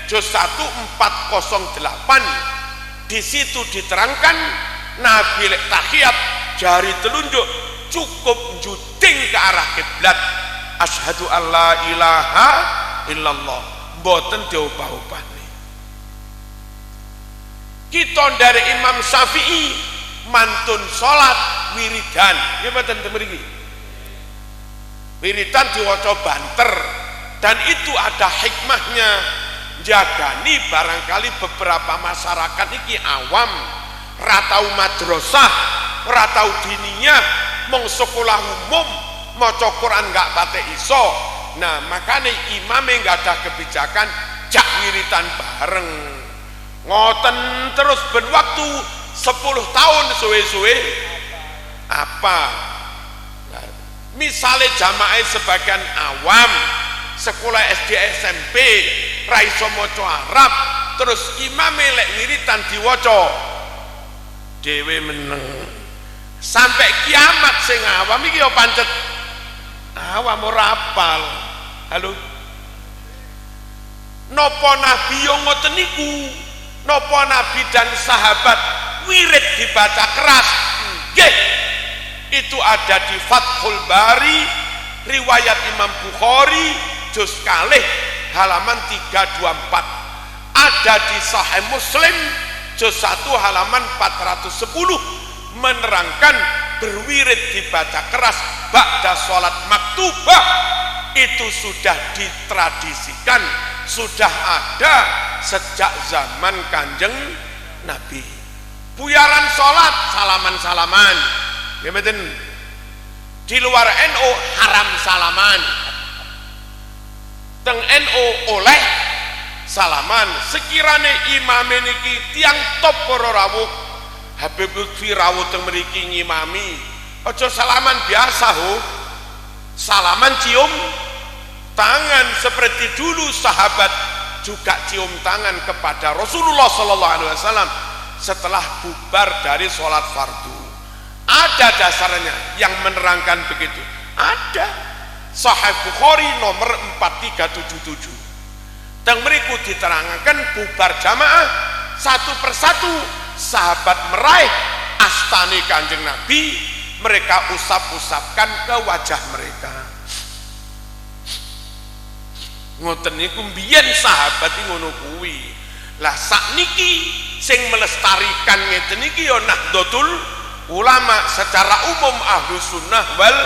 juz 1408 di situ diterangkan Nabi lek tahiyat jari telunjuk cukup juding ke arah kiblat. Asyhadu alla ilaha illallah. Mboten diubah-ubah nih. Kita dari Imam Syafi'i mantun salat wiridan. Nggih mboten mriki. Wiridan diwaca banter dan itu ada hikmahnya. Jagani barangkali beberapa masyarakat iki awam, ratau madrasah, ratau diniyah, mong sekolah umum, maca Quran gak pate iso. Nah, makanya imame gak ada kebijakan jak wiritan bareng. Ngoten terus ben waktu 10 tahun suwe-suwe apa? Nah, misalnya jamaah sebagian awam sekolah SD SMP ra iso maca Arab terus imame lek wiritan diwaca dhewe meneng sampai kiamat sing awam iki ya pancet awam ora apal. Halo, napa nabi yo ngoten niku? Napa nabi dan sahabat wirid dibaca keras? Nggih, itu ada di Fathul Bari riwayat Imam Bukhari juz kalih halaman 324, ada di Sahih Muslim juz 1 halaman 410 menerangkan berwirid dibaca keras ba'da sholat maktubah itu sudah ditradisikan, sudah ada sejak zaman Kanjeng Nabi. Buyaran sholat salaman-salaman, di luar NU haram salaman. teng NU oleh salaman sekirane imam niki tiang top para rawuh Habib Lutfi rawuh teng mriki ngimami aja salaman biasa ho salaman cium tangan seperti dulu sahabat juga cium tangan kepada Rasulullah sallallahu alaihi wasallam setelah bubar dari sholat fardu. Ada dasarnya yang menerangkan begitu, ada Sahih Bukhari nomor 4377 dan meriku diterangkan bubar jamaah satu persatu sahabat meraih astane Kanjeng Nabi, mereka usap-usapkan ke wajah mereka. Ngoten niku mbiyen sahabat iki ngono kuwi. Lah sakniki sing melestarikan ngeten iki ya Nahdlatul Ulama secara umum ahlu sunnah wal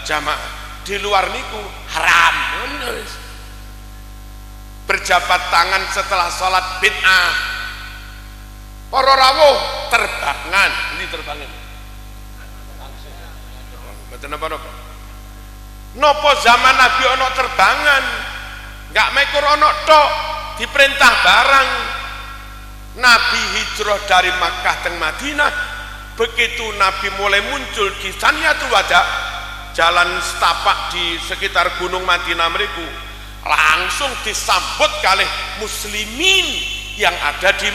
jamaah. Di luar niku haram. Berjabat tangan setelah sholat bid'ah. Para rawuh terbangan, ini terbangan. Betul napa-napa? Napa zaman Nabi ono terbangan? Enggak mekur ono tok, diperintah barang. Nabi hijrah dari Makkah teng Madinah, begitu Nabi mulai muncul di Saniyatul Wada, jalan setapak di sekitar Gunung Madinah meriku, langsung disambut kalih muslimin yang ada di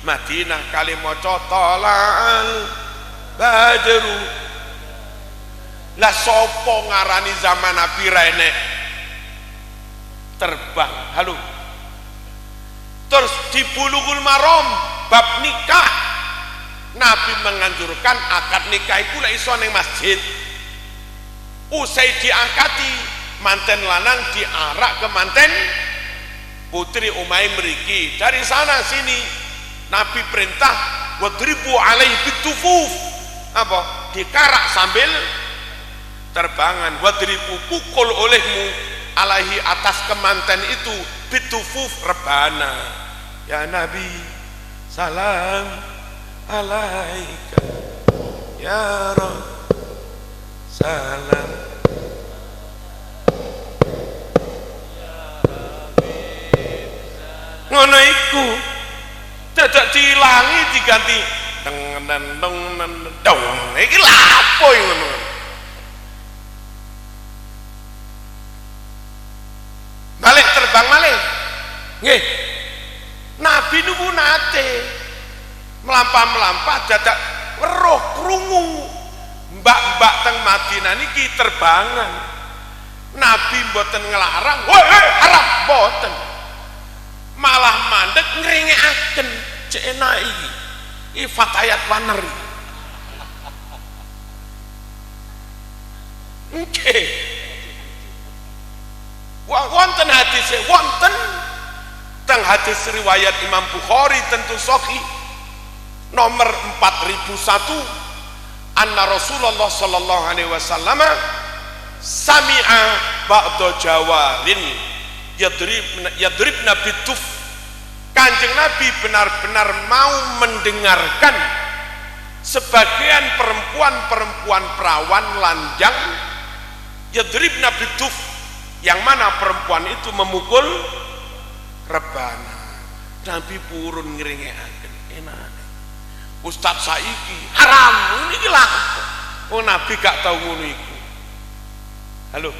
Madinah kali maca talal badru. Lah sapa ngarani zaman Nabi rene terbang halo. Terus di Bulughul Maram bab nikah Nabi menganjurkan akad nikah itu lek iso ning masjid. Usai diangkati manten lanang diarak ke manten putri umai mriki. Dari sana sini Nabi perintah wadribu alaihi bitufuf. Apa? Dikarak sambil terbangan. Wadribu pukul olehmu alaihi atas kemanten itu bitufuf rebana. Ya Nabi salam alaika ya Rabb salam ngono iku dadak diilangi diganti deng dong iki lha apa ngono balik terbang malih nggih Nabi niku nate melampah-melampah dadak weruh krungu mbak-mbak teng Madinah niki terbangan. Nabi mboten ngelarang, "Woi, haram mboten." Malah mandek ngringekaken, cek enak iki. Iki fatayat waneri. Nggih. Wonten hadis wonten teng hadis riwayat Imam Bukhari tentu sahih nomor 4001 anna Rasulullah sallallahu alaihi wasallam sami'a ba'da jawarin yadribna bituf. Kanjeng Nabi benar-benar mau mendengarkan sebagian perempuan-perempuan perawan lanjang yadribna bituf, yang mana perempuan itu memukul rebana. Nabi purun ngringekaken enak. Ustaz saiki haram niki lah. Oh Nabi gak tau ngono iku. Halo.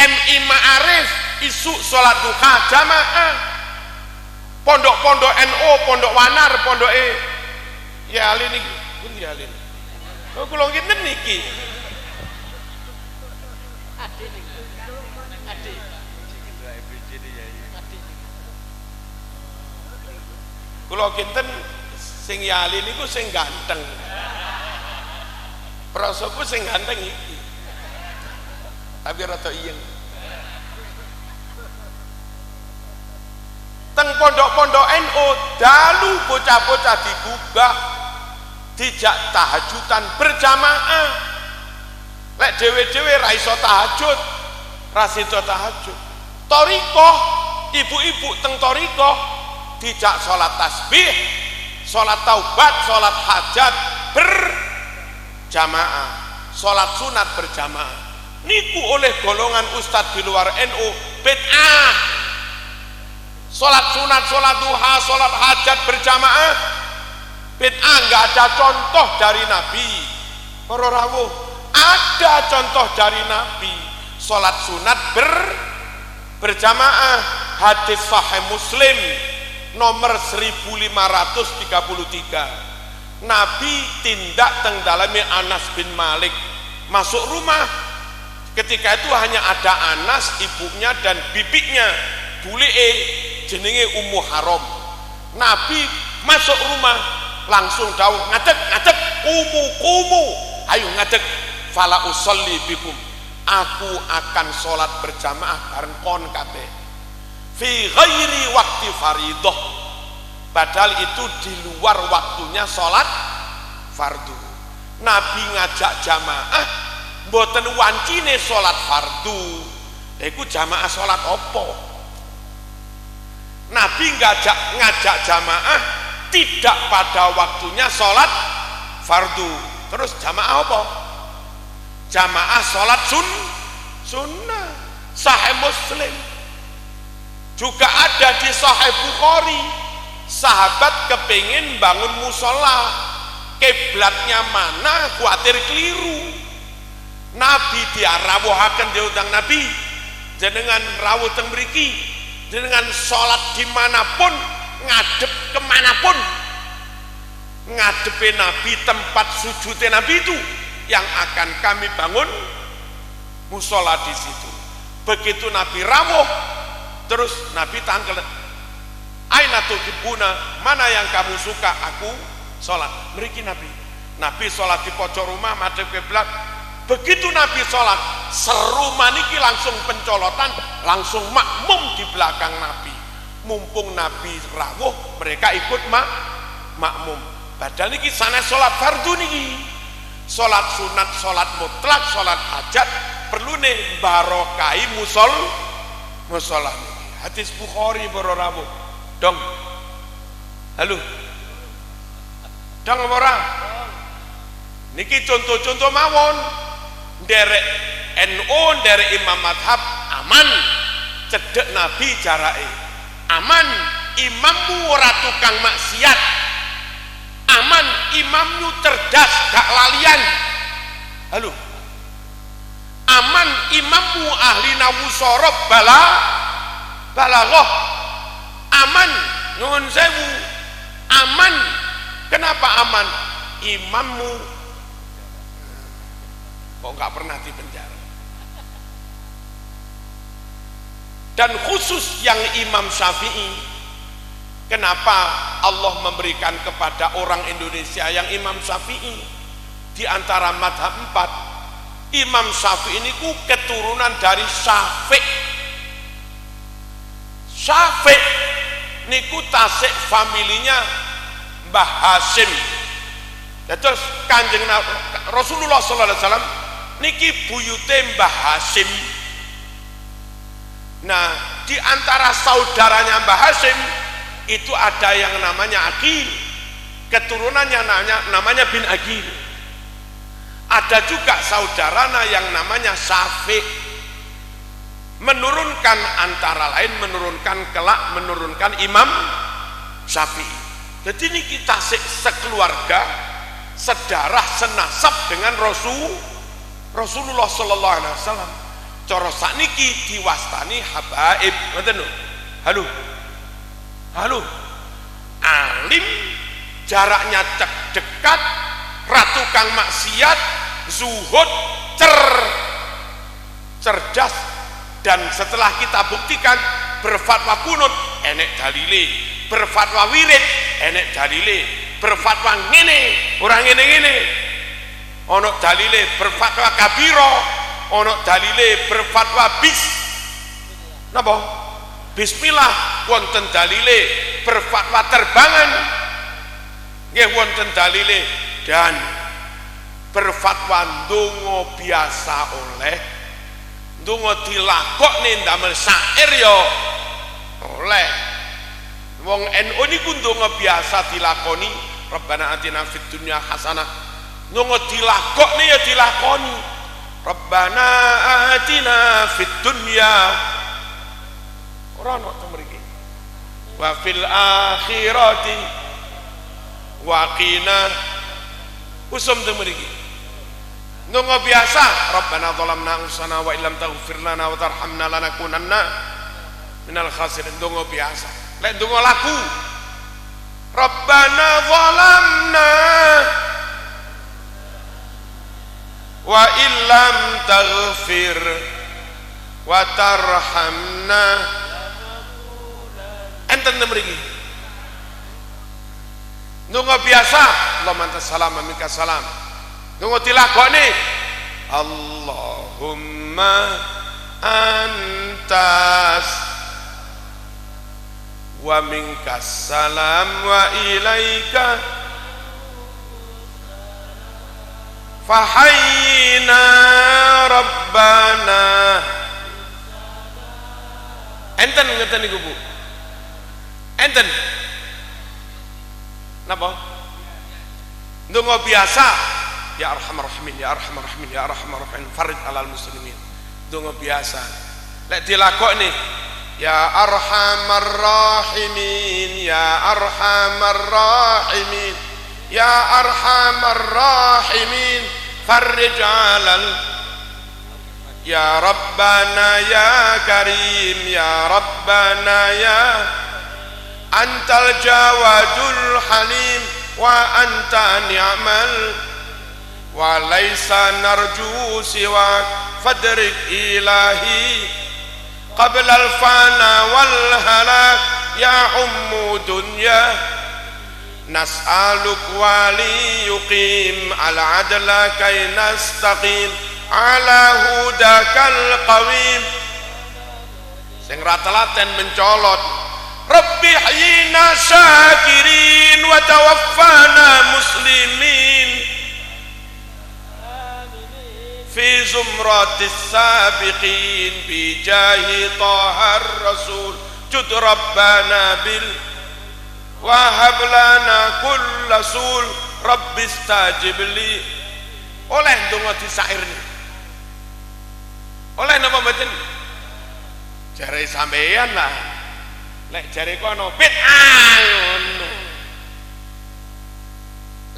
MI Ma'arif isu salat duha jamaah. Pondok-pondok NU, pondok Wanar, pondok ya ali niki. Pundi ali? Oh kula ngene niki. Ade niki. Ade. Kula kinten sing yali niku sing ganteng. Prasaku sing ganteng iki. Tapi rada iyeng. Teng pondok-pondok NU dalu bocah-bocah digugah dijak tahajudan berjamaah. Lek dhewe-dhewe ra iso tahajud, ra sida tahajud. Thariqah, ibu-ibu teng thariqah dijak sholat tasbih, sholat taubat, sholat hajat berjamaah, sholat sunat berjamaah. niku oleh golongan ustadz di luar NU bid'ah. Sholat sunat, sholat duha, sholat hajat berjamaah bid'ah, nggak ada contoh dari Nabi. Para rawuh, ada contoh dari Nabi. Sholat sunat berjamaah, hadis sahih Muslim nomor 1533. Nabi tindak teng daleme Anas bin Malik masuk rumah. Ketika itu hanya ada Anas, ibunya dan bibiknya, bulie jenenge Ummu Haram. Nabi masuk rumah langsung dawuh, ngadeg ngadeg, kumu, ayo ngadeg, fala usolli bikum, aku akan sholat berjamaah bareng kon kabeh fi ghairi waktu faridah, padahal itu di luar waktunya sholat fardu. Nabi ngajak jamaah mboten wancine sholat fardu, iku jamaah sholat opo? Nabi ngajak jamaah tidak pada waktunya sholat fardu, terus jamaah apa? Jamaah sholat sunnah. Sahih Muslim juga ada di Sahih Bukhari, sahabat kepingin bangun musola, kiblatnya mana, khawatir keliru. Nabi dia rawuhaken diundang Nabi, jenengan rawuh teng mriki, jenengan sholat dimanapun, ngadep kemanapun, ngadepe Nabi, tempat sujudnya Nabi itu yang akan kami bangun musola di situ. Begitu Nabi rawuh, terus Nabi tangkel, aina tuhibuna, mana yang kamu suka aku sholat mriki. Nabi sholat di pojok rumah madhep kiblat. Begitu Nabi sholat, serumah niki langsung pencolotan, langsung makmum di belakang Nabi. Mumpung Nabi rawuh, mereka ikut makmum. Padahal niki sanes sholat fardu niki, sholat sunat, sholat mutlak, sholat hajat perlu nih barokai musola niki. Hadis Bukhari para rawuh. Dong, halo, dong ora? Niki contoh-contoh mawon. Derek NU, derek imam madhab aman, cedek Nabi jarake aman, imammu ora tukang maksiat, aman, imammu cerdas gak lalian, halo, aman, imammu ahli nawu sorob balaghah, aman, nyuwun sewu, aman. Kenapa aman? Imammu kok nggak pernah di penjara. Dan khusus yang Imam Syafi'i, kenapa Allah memberikan kepada orang Indonesia yang Imam Syafi'i di antara madhab 4? Imam Syafi'i ini keturunan dari Syafi'i niku tasik familinya Mbah Hasim. Terus Kanjeng Rasulullah sallallahu alaihi wasallam niki buyute Mbah Hasim. Nah, di antara saudaranya Mbah Hasim itu ada yang namanya Aqil, keturunannya namanya bin Aqil. Ada juga saudaranya yang namanya Syafi', menurunkan antara lain menurunkan Imam Syafi'i. Jadi ini kita sekeluarga, sedarah, senasab dengan Rasulullah sallallahu alaihi wasallam. Cara sakniki diwastani habaib, ngoten lho. Halo. Alim, jaraknya dekat, ratu kang maksiat, zuhud, cerdas, dan setelah kita buktikan berfatwa kunut enek dalile, berfatwa wirid enek dalile, berfatwa ngene orang ngene ono dalile, berfatwa kabiro ono dalile, berfatwa bismillah wonten dalile, berfatwa terbangan nggih wonten dalile, dan berfatwa ndonga biasa oleh, ndonga dilakokne ndamel syair ya oleh. Wong NU niku ndonga biasa dilakoni, Rabbana atina fid dunya hasanah, ndonga dilakokne ya dilakoni. Rabbana atina fid dunya ora ono teng mriki wa fil akhirati wa qina usum teng mriki ndonga biasa Rabbana zalamna anfusana wa illam taghfir lana wa tarhamna lanakunanna minal khasirin ndonga biasa lek ndonga lagu Rabbana zalamna wa illam taghfir wa tarhamna enten mriki ndonga biasa Allahumma anta salam minka salam ndonga dilakoni Allahumma antas wa minka salam wa ilaika fahayyina rabbana enten ngeten niku Bu enten napa ndonga biasa ya arhamar rahimin ya arhamar rahimin ya arhamar rahimin farid alal muslimin ndonga biasa lek dilakoni ya arhamar rahimin ya arhamar rahimin ya arhamar rahimin farij alal ya rabbana ya karim ya rabbana ya antal jawadul halim wa anta ni'mal wa laysa narju siwa fadrik ilahi qabla al fana wal halak ya ummu dunya nas'aluk wali yuqim al-adla kay nastaqim ala hudakal qawim sing ratelaten mencolot Rabbi hayyina syakirin wa tawaffana muslimin fi zumratis sabiqin bi jahi tahar rasul jud rabbana bil wahab lana kulla sul rabbi stajib li oleh ndonga disairni oleh napa mboten jare sampeyan lah lek jare kono bid'ah ngono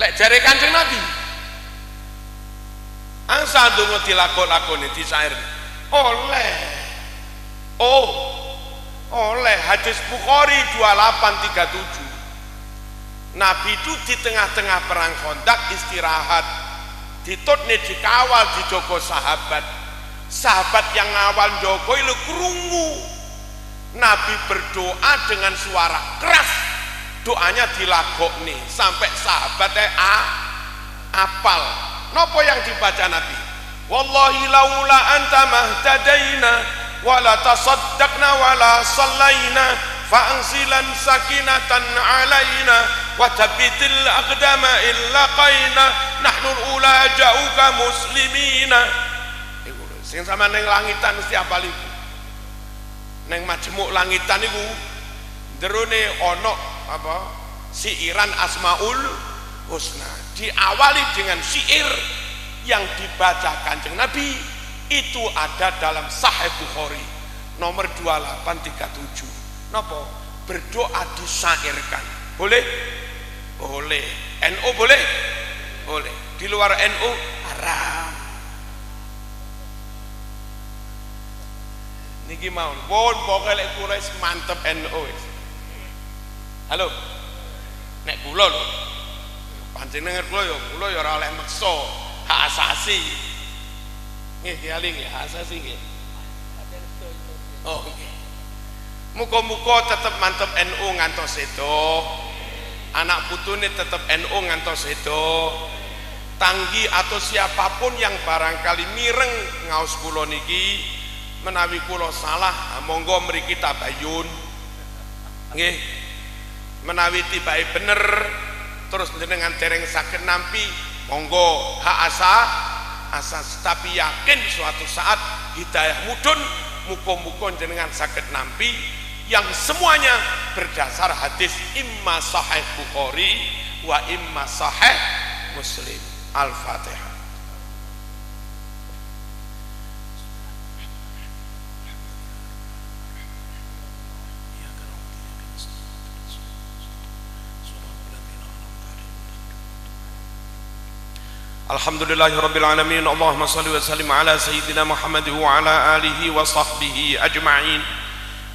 lek jare Kanjeng Nabi angsa ndonga dilakon-lakoni disairni oleh oleh hadis Bukhari 2837 Nabi itu di tengah-tengah perang Khandaq istirahat ditutne dikawal dijogo sahabat yang ngawal jogo itu krungu Nabi berdoa dengan suara keras doanya dilagokne sampai sahabatnya apal nopo yang dibaca Nabi wallahi laula anta mahtadaina wala tasaddaqna wala sallaina fa'anzilan sakinatan alaina wa thabbitil aqdama illa qaina nahnu ula ja'uka muslimina sing sama neng langitan mesti apal iku neng majemuk langitan iku nderone ana apa siiran Asmaul Husna diawali dengan syair yang dibaca Kanjeng Nabi itu ada dalam Sahih Bukhari nomor 2837 napa berdoa disyairkan boleh boleh NU boleh boleh di luar NU haram niki mawon pun pokoke lek kula wis mantep NU halo nek kula lho panjenengan kula ya ora oleh meksa hak asasi nggih dialing ya hak asasi nggih oh nggih muga-muga tetep mantep NU ngantos sedo anak putune tetep NU ngantos sedo tanggi atau siapapun yang barangkali mireng ngaos kula niki menawi kula salah monggo mriki tabayun nggih menawi tibake bener terus jenengan dereng saged nampi monggo hak asas tapi yakin suatu saat hidayah mudun muga-muga jenengan saged nampi yang semuanya berdasar hadis imma sahih Bukhari wa imma sahih Muslim. Al-Fatihah. Alhamdulillahi Rabbil Alamin. Allahumma salli wa sallim ala Sayyidina Muhammad wa ala alihi wa sahbihi ajma'in.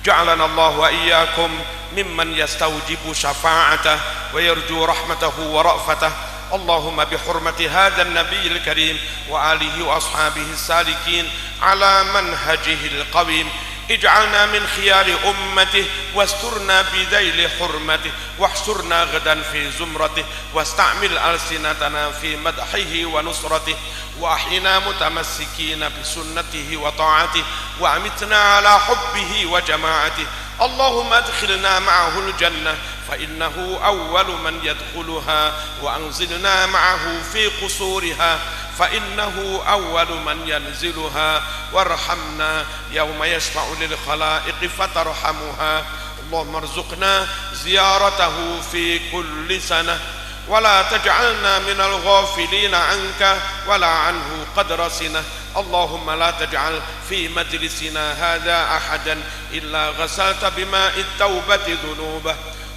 Ja'alana Allah wa iyyakum mimman yastawjibu syafa'atah wa yarju rahmatahu wa ra'fatah. Allahumma bihurmati hadzal nabiyil karim wa alihi wa ashabihi salikin ala manhajihil qawim. اجعلنا من خيار أمته واسترنا بذيل حرمته واحشرنا غدا في زمرته واستعمل ألسنتنا في مدحه ونصرته وأحينا متمسكين بسنته وطاعته وأمتنا على حبه وجماعته. اللهم ادخلنا معه الجنة فإنه أول من يدخلها وأنزلنا معه في قصورها فإنه أول من ينزلها وارحمنا يوم يشفع للخلائق فترحمها. اللهم ارزقنا زيارته في كل سنة ولا تجعلنا من الغافلين عنك ولا عنه قدر سنة. اللهم لا تجعل في مجلسنا هذا أحدا إلا غسلت بماء التوبة ذنوبه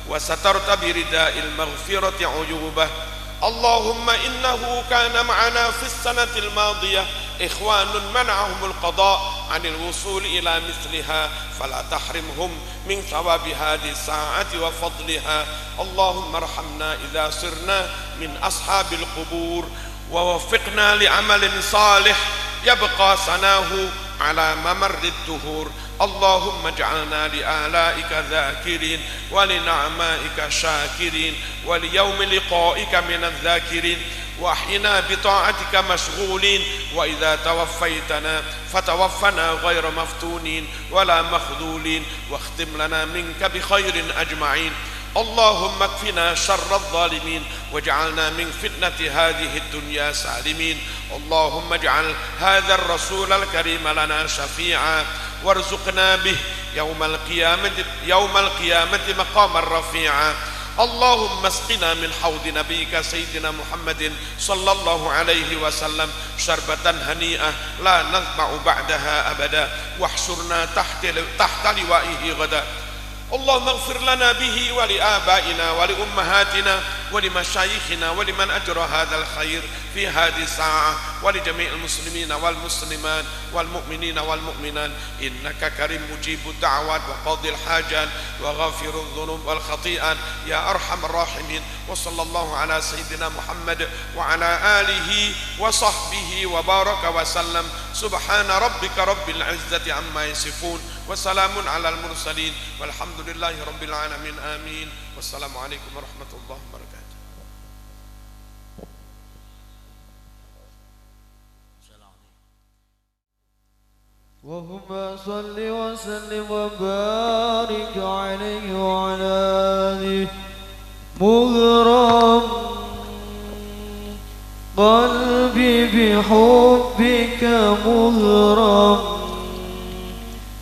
وسترت برداء المغفرة عيوبه. اللهم إنه كان معنا في السنة الماضية إخوان منعهم القضاء عن الوصول إلى مثلها فلا تحرمهم من ثواب هذه الساعة وفضلها. اللهم ارحمنا إذا صرنا من أصحاب القبور ووفقنا لعمل صالح يبقى سناه على ممر الدهور. اللهم اجعلنا لآلائك ذاكرين ولنعمائك شاكرين وليوم لقائك من الذاكرين وأحينا بطاعتك مشغولين وإذا توفيتنا فتوفنا غير مفتونين ولا مخذولين واختم لنا منك بخير أجمعين. اللهم اكفنا شر الظالمين واجعلنا من فتنة هذه الدنيا سالمين. اللهم اجعل هذا الرسول الكريم لنا شفيعا وارزقنا به يوم القيامة مقاما رفيعا. اللهم اسقنا من حوض نبيك سيدنا محمد صلى الله عليه وسلم شربة هنيئة لا نظمع بعدها أبدا واحشرنا تحت لوائه غدا. اللهم اغفر لنا به ولآبائنا ولأمهاتنا ولمشايخنا ولمن أجرى هذا الخير في هذه الساعة ولجميع المسلمين والمسلمات والمؤمنين والمؤمنات إنك كريم مجيب الدعوات وقاضي الحاجات وغافر الذنوب والخطيئات يا أرحم الراحمين. وصلى الله على سيدنا محمد وعلى آله وصحبه وبارك وسلم. سبحان ربك رب العزة عما يصفون وسلام على المرسلين والحمد لله رب العالمين. آمين. والسلام عليكم ورحمة الله وبركاته. اللهم صل وسلم وبارك عليه وعلى آله. مغرم قلبي بحبك مغرم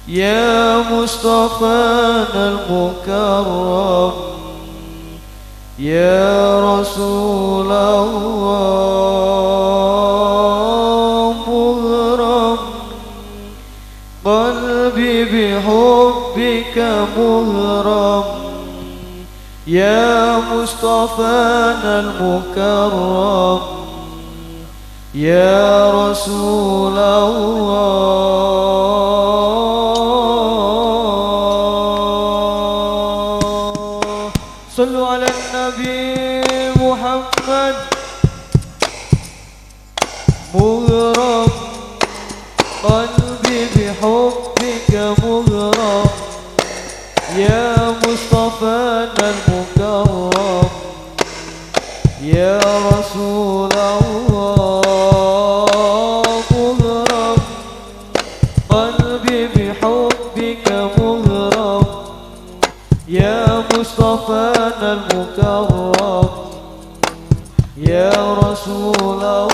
يا مصطفانا المكرم يا رسول الله. مغرم قلبي بحبك مغرم يا مصطفانا المكرم يا رسول الله. صلوا على النبي محمد. مغرم قلبي بحبك مغرم يا مصطفانا المكرم يا رسول الله. مغرم قلبي بحبك مغرم يا مصطفانا المكرم يا رسول الله.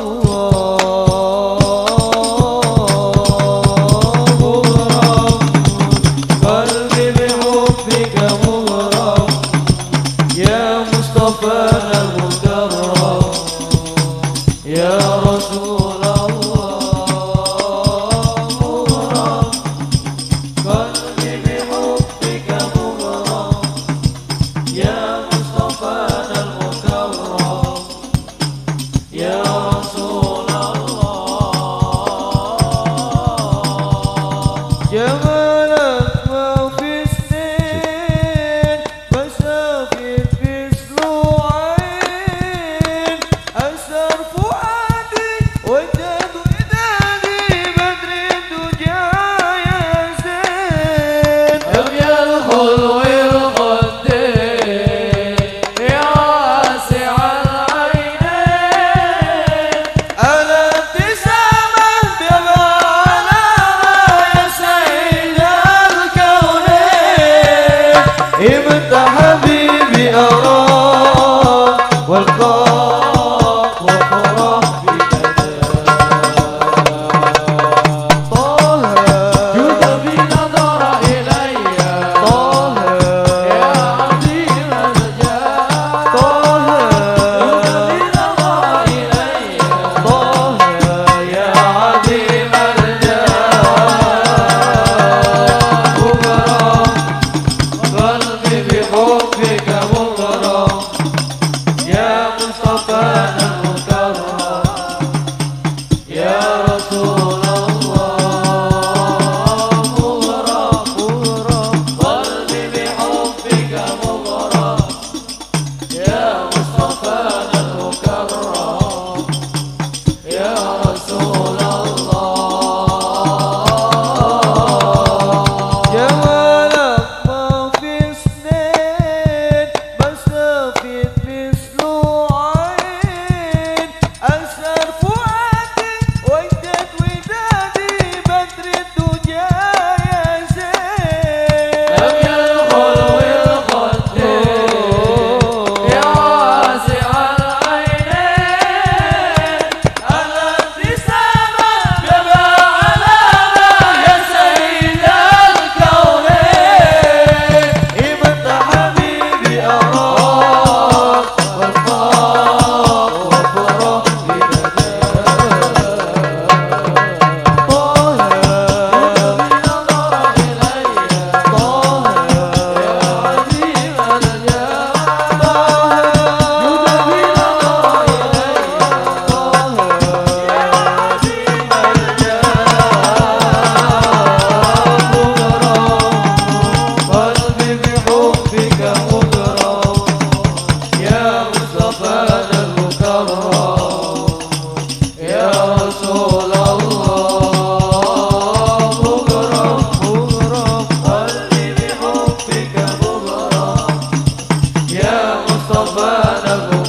Ya Rasul متى حبيبي أراك والقاك وفرح طه جود بنظر إلي طه يا عظيم الرجاء طه جود بنظر إلي طه يا عظيم قلبي بحبك مغرم يا مصطفانا المكرم يا رسول الله مغرم قلبي بحبك مغرم يا مصطفانا المكرم يا رسول الله مصطفى